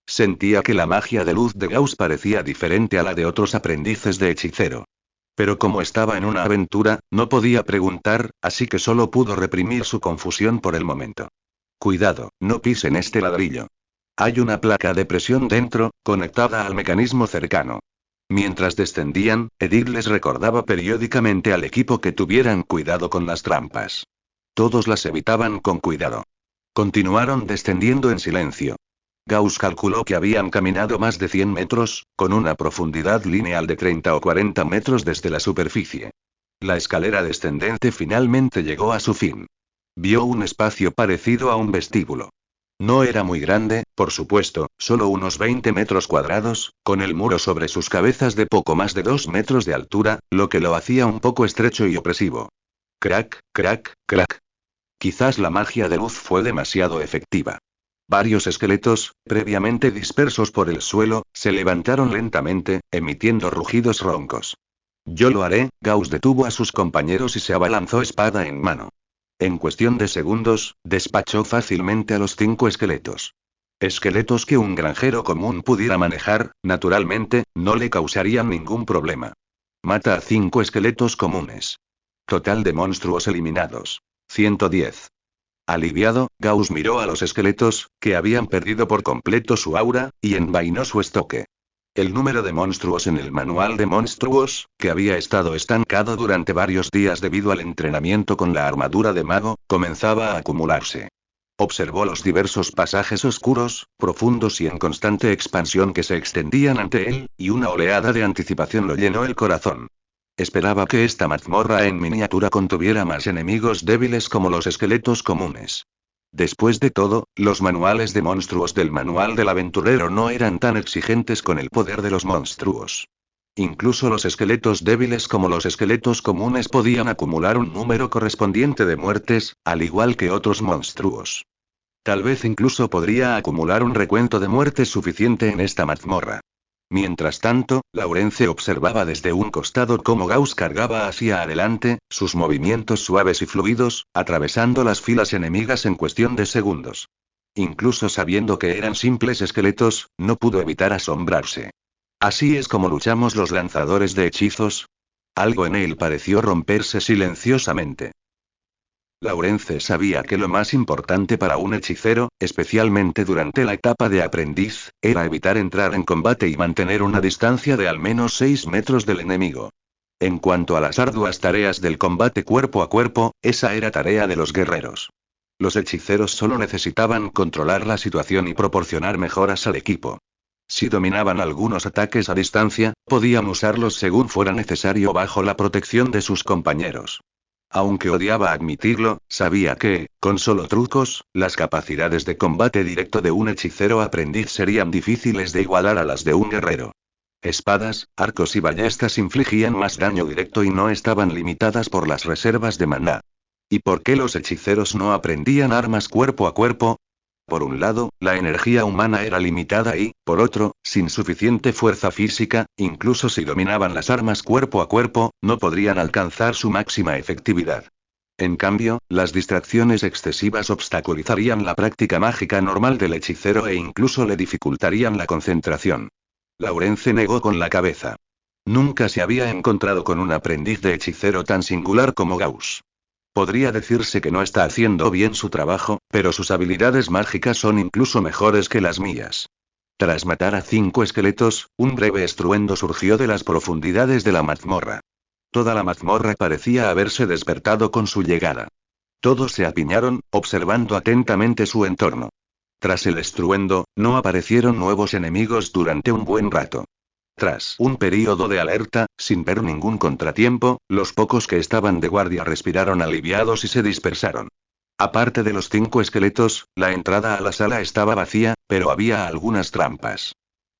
S1: Sentía que la magia de luz de Gauss parecía diferente a la de otros aprendices de hechicero. Pero como estaba en una aventura, no podía preguntar, así que solo pudo reprimir su confusión por el momento. Cuidado, no pisen este ladrillo. Hay una placa de presión dentro, conectada al mecanismo cercano. Mientras descendían, Edith les recordaba periódicamente al equipo que tuvieran cuidado con las trampas. Todos las evitaban con cuidado. Continuaron descendiendo en silencio. Gauss calculó que habían caminado más de 100 metros, con una profundidad lineal de 30 o 40 metros desde la superficie. La escalera descendente finalmente llegó a su fin. Vio un espacio parecido a un vestíbulo. No era muy grande, por supuesto, solo unos 20 metros cuadrados, con el muro sobre sus cabezas de poco más de 2 metros de altura, lo que lo hacía un poco estrecho y opresivo. Crack, crack, crack. Quizás la magia de luz fue demasiado efectiva. Varios esqueletos, previamente dispersos por el suelo, se levantaron lentamente, emitiendo rugidos roncos. Yo lo haré, Gauss detuvo a sus compañeros y se abalanzó espada en mano. En cuestión de segundos, despachó fácilmente a los 5 esqueletos. Esqueletos que un granjero común pudiera manejar, naturalmente, no le causarían ningún problema. Mata a 5 esqueletos comunes. Total de monstruos eliminados. 110. Aliviado, Gauss miró a los esqueletos, que habían perdido por completo su aura, y envainó su estoque. El número de monstruos en el manual de monstruos, que había estado estancado durante varios días debido al entrenamiento con la armadura de mago, comenzaba a acumularse. Observó los diversos pasajes oscuros, profundos y en constante expansión que se extendían ante él, y una oleada de anticipación lo llenó el corazón. Esperaba que esta mazmorra en miniatura contuviera más enemigos débiles como los esqueletos comunes. Después de todo, los manuales de monstruos del manual del aventurero no eran tan exigentes con el poder de los monstruos. Incluso los esqueletos débiles como los esqueletos comunes podían acumular un número correspondiente de muertes, al igual que otros monstruos. Tal vez incluso podría acumular un recuento de muertes suficiente en esta mazmorra. Mientras tanto, Laurence observaba desde un costado cómo Gauss cargaba hacia adelante, sus movimientos suaves y fluidos, atravesando las filas enemigas en cuestión de segundos. Incluso sabiendo que eran simples esqueletos, no pudo evitar asombrarse. ¿Así es como luchamos los lanzadores de hechizos? Algo en él pareció romperse silenciosamente. Laurence sabía que lo más importante para un hechicero, especialmente durante la etapa de aprendiz, era evitar entrar en combate y mantener una distancia de al menos 6 metros del enemigo. En cuanto a las arduas tareas del combate cuerpo a cuerpo, esa era tarea de los guerreros. Los hechiceros solo necesitaban controlar la situación y proporcionar mejoras al equipo. Si dominaban algunos ataques a distancia, podían usarlos según fuera necesario bajo la protección de sus compañeros. Aunque odiaba admitirlo, sabía que, con solo trucos, las capacidades de combate directo de un hechicero aprendiz serían difíciles de igualar a las de un guerrero. Espadas, arcos y ballestas infligían más daño directo y no estaban limitadas por las reservas de maná. ¿Y por qué los hechiceros no aprendían armas cuerpo a cuerpo? Por un lado, la energía humana era limitada y, por otro, sin suficiente fuerza física, incluso si dominaban las armas cuerpo a cuerpo, no podrían alcanzar su máxima efectividad. En cambio, las distracciones excesivas obstaculizarían la práctica mágica normal del hechicero e incluso le dificultarían la concentración. Laurence negó con la cabeza. Nunca se había encontrado con un aprendiz de hechicero tan singular como Gauss. Podría decirse que no está haciendo bien su trabajo, pero sus habilidades mágicas son incluso mejores que las mías. Tras matar a 5 esqueletos, un breve estruendo surgió de las profundidades de la mazmorra. Toda la mazmorra parecía haberse despertado con su llegada. Todos se apiñaron, observando atentamente su entorno. Tras el estruendo, no aparecieron nuevos enemigos durante un buen rato. Tras un período de alerta, sin ver ningún contratiempo, los pocos que estaban de guardia respiraron aliviados y se dispersaron. Aparte de los 5 esqueletos, la entrada a la sala estaba vacía, pero había algunas trampas.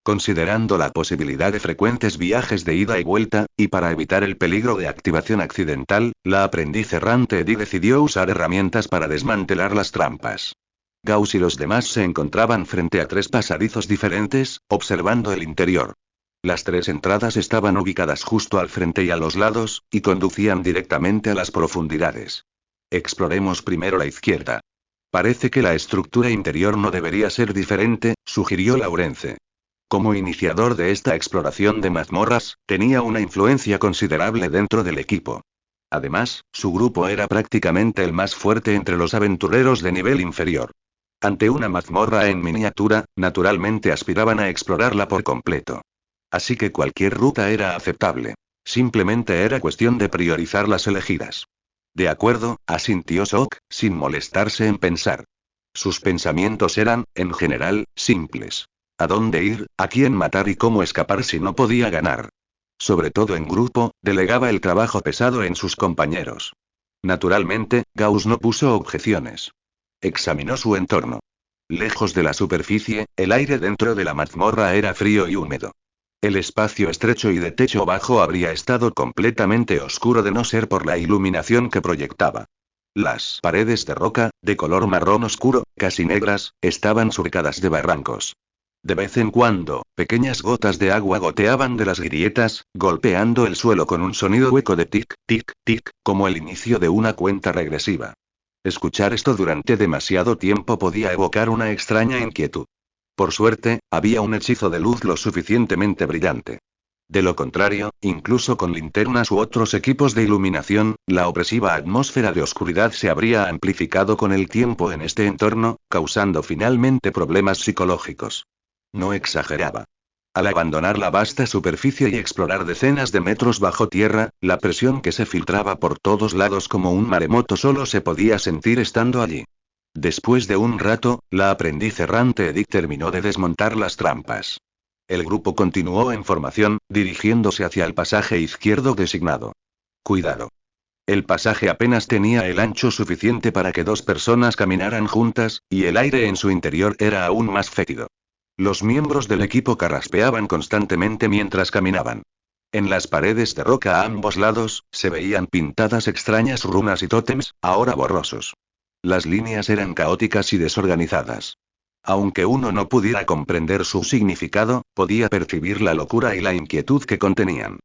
S1: Considerando la posibilidad de frecuentes viajes de ida y vuelta, y para evitar el peligro de activación accidental, la aprendiz errante Eddie decidió usar herramientas para desmantelar las trampas. Gauss y los demás se encontraban frente a 3 pasadizos diferentes, observando el interior. Las 3 entradas estaban ubicadas justo al frente y a los lados, y conducían directamente a las profundidades. Exploremos primero la izquierda. Parece que la estructura interior no debería ser diferente, sugirió Laurence. Como iniciador de esta exploración de mazmorras, tenía una influencia considerable dentro del equipo. Además, su grupo era prácticamente el más fuerte entre los aventureros de nivel inferior. Ante una mazmorra en miniatura, naturalmente aspiraban a explorarla por completo. Así que cualquier ruta era aceptable. Simplemente era cuestión de priorizar las elegidas. De acuerdo, asintió Sok, sin molestarse en pensar. Sus pensamientos eran, en general, simples. ¿A dónde ir, a quién matar y cómo escapar si no podía ganar? Sobre todo en grupo, delegaba el trabajo pesado en sus compañeros. Naturalmente, Gauss no puso objeciones. Examinó su entorno. Lejos de la superficie, el aire dentro de la mazmorra era frío y húmedo. El espacio estrecho y de techo bajo habría estado completamente oscuro de no ser por la iluminación que proyectaba. Las paredes de roca, de color marrón oscuro, casi negras, estaban surcadas de barrancos. De vez en cuando, pequeñas gotas de agua goteaban de las grietas, golpeando el suelo con un sonido hueco de tic, tic, tic, como el inicio de una cuenta regresiva. Escuchar esto durante demasiado tiempo podía evocar una extraña inquietud. Por suerte, había un hechizo de luz lo suficientemente brillante. De lo contrario, incluso con linternas u otros equipos de iluminación, la opresiva atmósfera de oscuridad se habría amplificado con el tiempo en este entorno, causando finalmente problemas psicológicos. No exageraba. Al abandonar la vasta superficie y explorar decenas de metros bajo tierra, la presión que se filtraba por todos lados como un maremoto solo se podía sentir estando allí. Después de un rato, la aprendiz errante Edith terminó de desmontar las trampas. El grupo continuó en formación, dirigiéndose hacia el pasaje izquierdo designado. Cuidado. El pasaje apenas tenía el ancho suficiente para que 2 personas caminaran juntas, y el aire en su interior era aún más fétido. Los miembros del equipo carraspeaban constantemente mientras caminaban. En las paredes de roca a ambos lados, se veían pintadas extrañas runas y tótems, ahora borrosos. Las líneas eran caóticas y desorganizadas. Aunque uno no pudiera comprender su significado, podía percibir la locura y la inquietud que contenían.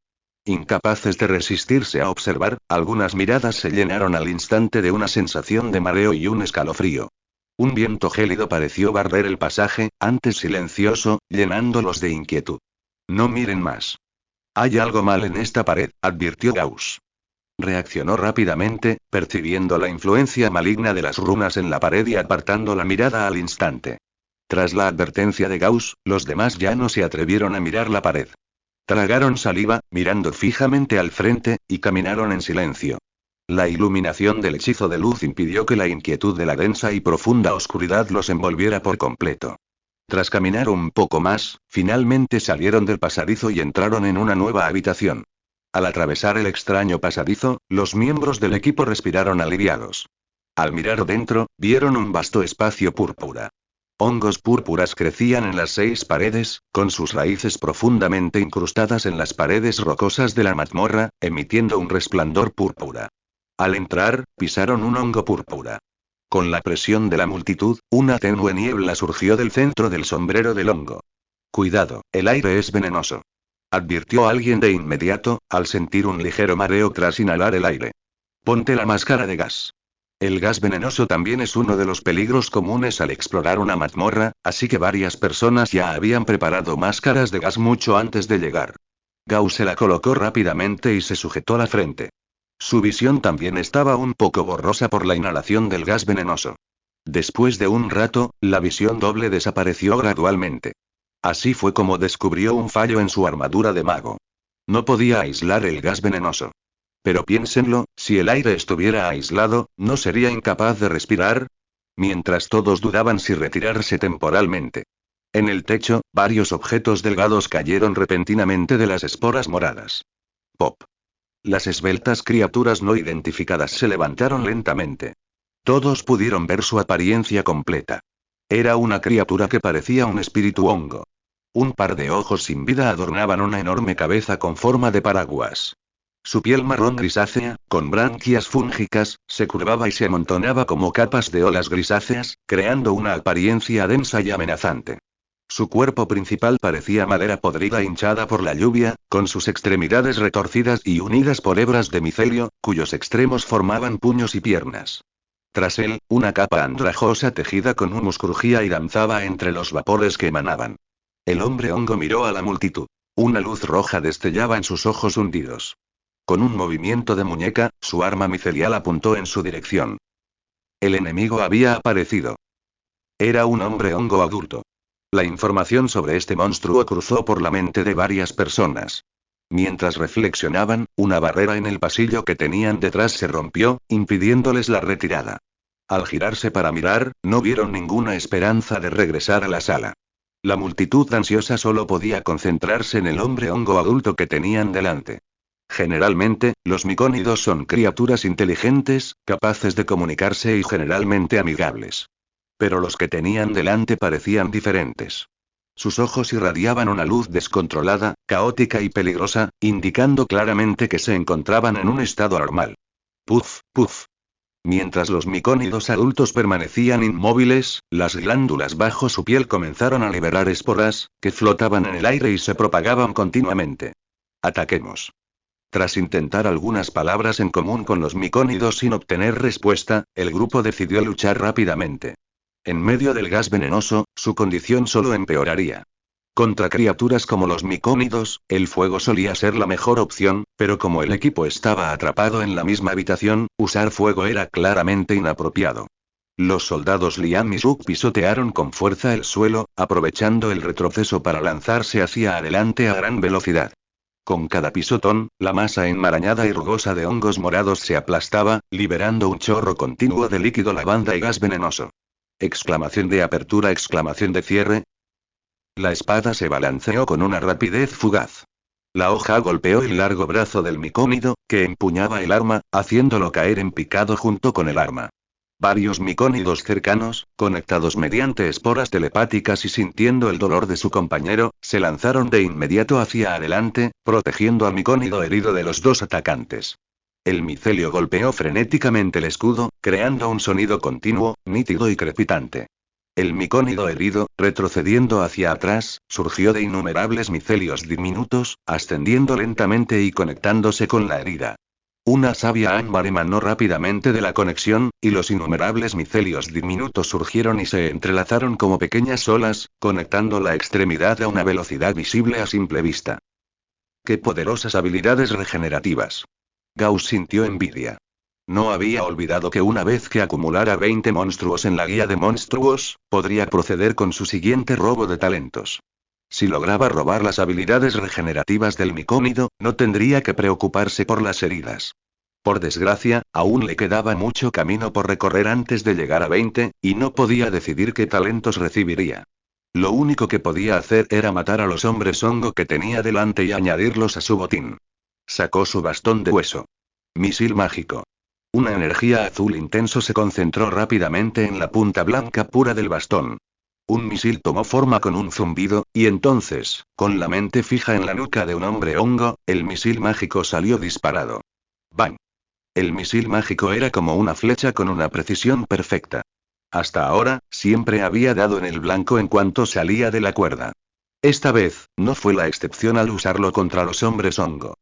S1: Incapaces de resistirse a observar, algunas miradas se llenaron al instante de una sensación de mareo y un escalofrío. Un viento gélido pareció barrer el pasaje, antes silencioso, llenándolos de inquietud. No miren más. Hay algo mal en esta pared, advirtió Gauss. Reaccionó rápidamente, percibiendo la influencia maligna de las runas en la pared y apartando la mirada al instante. Tras la advertencia de Gauss, los demás ya no se atrevieron a mirar la pared. Tragaron saliva, mirando fijamente al frente, y caminaron en silencio. La iluminación del hechizo de luz impidió que la inquietud de la densa y profunda oscuridad los envolviera por completo. Tras caminar un poco más, finalmente salieron del pasadizo y entraron en una nueva habitación. Al atravesar el extraño pasadizo, los miembros del equipo respiraron aliviados. Al mirar dentro, vieron un vasto espacio púrpura. Hongos púrpuras crecían en las 6 paredes, con sus raíces profundamente incrustadas en las paredes rocosas de la mazmorra, emitiendo un resplandor púrpura. Al entrar, pisaron un hongo púrpura. Con la presión de la multitud, una tenue niebla surgió del centro del sombrero del hongo. Cuidado, el aire es venenoso. Advirtió alguien de inmediato, al sentir un ligero mareo tras inhalar el aire. Ponte la máscara de gas. El gas venenoso también es uno de los peligros comunes al explorar una mazmorra, así que varias personas ya habían preparado máscaras de gas mucho antes de llegar. Gauss se la colocó rápidamente y se sujetó la frente. Su visión también estaba un poco borrosa por la inhalación del gas venenoso. Después de un rato, la visión doble desapareció gradualmente. Así fue como descubrió un fallo en su armadura de mago. No podía aislar el gas venenoso. Pero piénsenlo, si el aire estuviera aislado, ¿no sería incapaz de respirar? Mientras todos dudaban si retirarse temporalmente. En el techo, varios objetos delgados cayeron repentinamente de las esporas moradas. Pop. Las esbeltas criaturas no identificadas se levantaron lentamente. Todos pudieron ver su apariencia completa. Era una criatura que parecía un espíritu hongo. Un par de ojos sin vida adornaban una enorme cabeza con forma de paraguas. Su piel marrón grisácea, con branquias fúngicas, se curvaba y se amontonaba como capas de olas grisáceas, creando una apariencia densa y amenazante. Su cuerpo principal parecía madera podrida hinchada por la lluvia, con sus extremidades retorcidas y unidas por hebras de micelio, cuyos extremos formaban puños y piernas. Tras él, una capa andrajosa tejida con humus crujía y danzaba entre los vapores que emanaban. El hombre hongo miró a la multitud. Una luz roja destellaba en sus ojos hundidos. Con un movimiento de muñeca, su arma micelial apuntó en su dirección. El enemigo había aparecido. Era un hombre hongo adulto. La información sobre este monstruo cruzó por la mente de varias personas. Mientras reflexionaban, una barrera en el pasillo que tenían detrás se rompió, impidiéndoles la retirada. Al girarse para mirar, no vieron ninguna esperanza de regresar a la sala. La multitud ansiosa solo podía concentrarse en el hombre hongo adulto que tenían delante. Generalmente, los micónidos son criaturas inteligentes, capaces de comunicarse y generalmente amigables. Pero los que tenían delante parecían diferentes. Sus ojos irradiaban una luz descontrolada, caótica y peligrosa, indicando claramente que se encontraban en un estado anormal. Puf, puf. Mientras los micónidos adultos permanecían inmóviles, las glándulas bajo su piel comenzaron a liberar esporas, que flotaban en el aire y se propagaban continuamente. Ataquemos. Tras intentar algunas palabras en común con los micónidos sin obtener respuesta, el grupo decidió luchar rápidamente. En medio del gas venenoso, su condición solo empeoraría. Contra criaturas como los micónidos, el fuego solía ser la mejor opción, pero como el equipo estaba atrapado en la misma habitación, usar fuego era claramente inapropiado. Los soldados Liam y Suk pisotearon con fuerza el suelo, aprovechando el retroceso para lanzarse hacia adelante a gran velocidad. Con cada pisotón, la masa enmarañada y rugosa de hongos morados se aplastaba, liberando un chorro continuo de líquido lavanda y gas venenoso. Exclamación de apertura, exclamación de cierre. La espada se balanceó con una rapidez fugaz. La hoja golpeó el largo brazo del micónido, que empuñaba el arma, haciéndolo caer en picado junto con el arma. Varios micónidos cercanos, conectados mediante esporas telepáticas y sintiendo el dolor de su compañero, se lanzaron de inmediato hacia adelante, protegiendo al micónido herido de los dos atacantes. El micelio golpeó frenéticamente el escudo, creando un sonido continuo, nítido y crepitante. El micónido herido, retrocediendo hacia atrás, surgió de innumerables micelios diminutos, ascendiendo lentamente y conectándose con la herida. Una savia ámbar emanó rápidamente de la conexión, y los innumerables micelios diminutos surgieron y se entrelazaron como pequeñas olas, conectando la extremidad a una velocidad visible a simple vista. ¡Qué poderosas habilidades regenerativas! Gauss sintió envidia. No había olvidado que una vez que acumulara 20 monstruos en la guía de monstruos, podría proceder con su siguiente robo de talentos. Si lograba robar las habilidades regenerativas del micónido, no tendría que preocuparse por las heridas. Por desgracia, aún le quedaba mucho camino por recorrer antes de llegar a 20, y no podía decidir qué talentos recibiría. Lo único que podía hacer era matar a los hombres hongo que tenía delante y añadirlos a su botín. Sacó su bastón de hueso. Misil mágico. Una energía azul intenso se concentró rápidamente en la punta blanca pura del bastón. Un misil tomó forma con un zumbido, y entonces, con la mente fija en la nuca de un hombre hongo, el misil mágico salió disparado. ¡Bang! El misil mágico era como una flecha con una precisión perfecta. Hasta ahora, siempre había dado en el blanco en cuanto salía de la cuerda. Esta vez, no fue la excepción al usarlo contra los hombres hongo.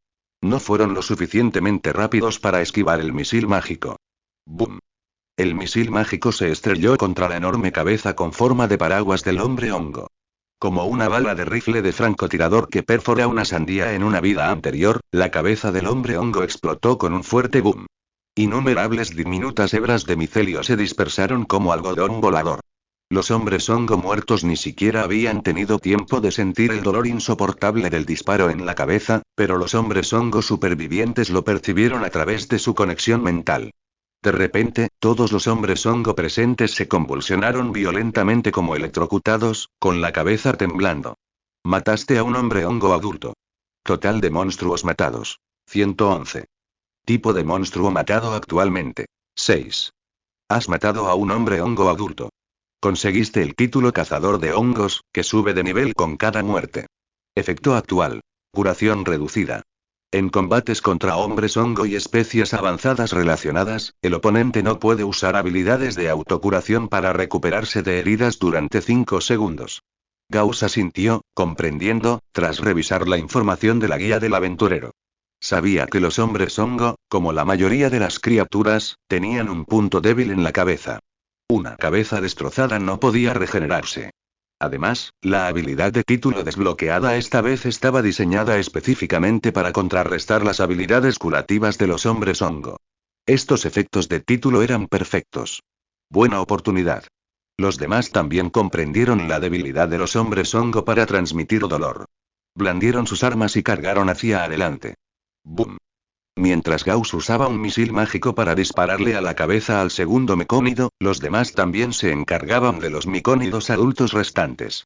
S1: No fueron lo suficientemente rápidos para esquivar el misil mágico. ¡Bum! El misil mágico se estrelló contra la enorme cabeza con forma de paraguas del hombre hongo. Como una bala de rifle de francotirador que perfora una sandía en una vida anterior, la cabeza del hombre hongo explotó con un fuerte boom. Innumerables diminutas hebras de micelio se dispersaron como algodón volador. Los hombres hongo muertos ni siquiera habían tenido tiempo de sentir el dolor insoportable del disparo en la cabeza, pero los hombres hongo supervivientes lo percibieron a través de su conexión mental. De repente, todos los hombres hongo presentes se convulsionaron violentamente como electrocutados, con la cabeza temblando. Mataste a un hombre hongo adulto. Total de monstruos matados: 111. Tipo de monstruo matado actualmente: 6. Has matado a un hombre hongo adulto. Conseguiste el título cazador de hongos, que sube de nivel con cada muerte. Efecto actual: curación reducida. En combates contra hombres hongo y especies avanzadas relacionadas, el oponente no puede usar habilidades de autocuración para recuperarse de heridas durante 5 segundos. Gauss asintió, comprendiendo, tras revisar la información de la guía del aventurero. Sabía que los hombres hongo, como la mayoría de las criaturas, tenían un punto débil en la cabeza. Una cabeza destrozada no podía regenerarse. Además, la habilidad de título desbloqueada esta vez estaba diseñada específicamente para contrarrestar las habilidades curativas de los hombres hongo. Estos efectos de título eran perfectos. Buena oportunidad. Los demás también comprendieron la debilidad de los hombres hongo para transmitir dolor. Blandieron sus armas y cargaron hacia adelante. ¡Bum! Mientras Gauss usaba un misil mágico para dispararle a la cabeza al segundo micónido, los demás también se encargaban de los micónidos adultos restantes.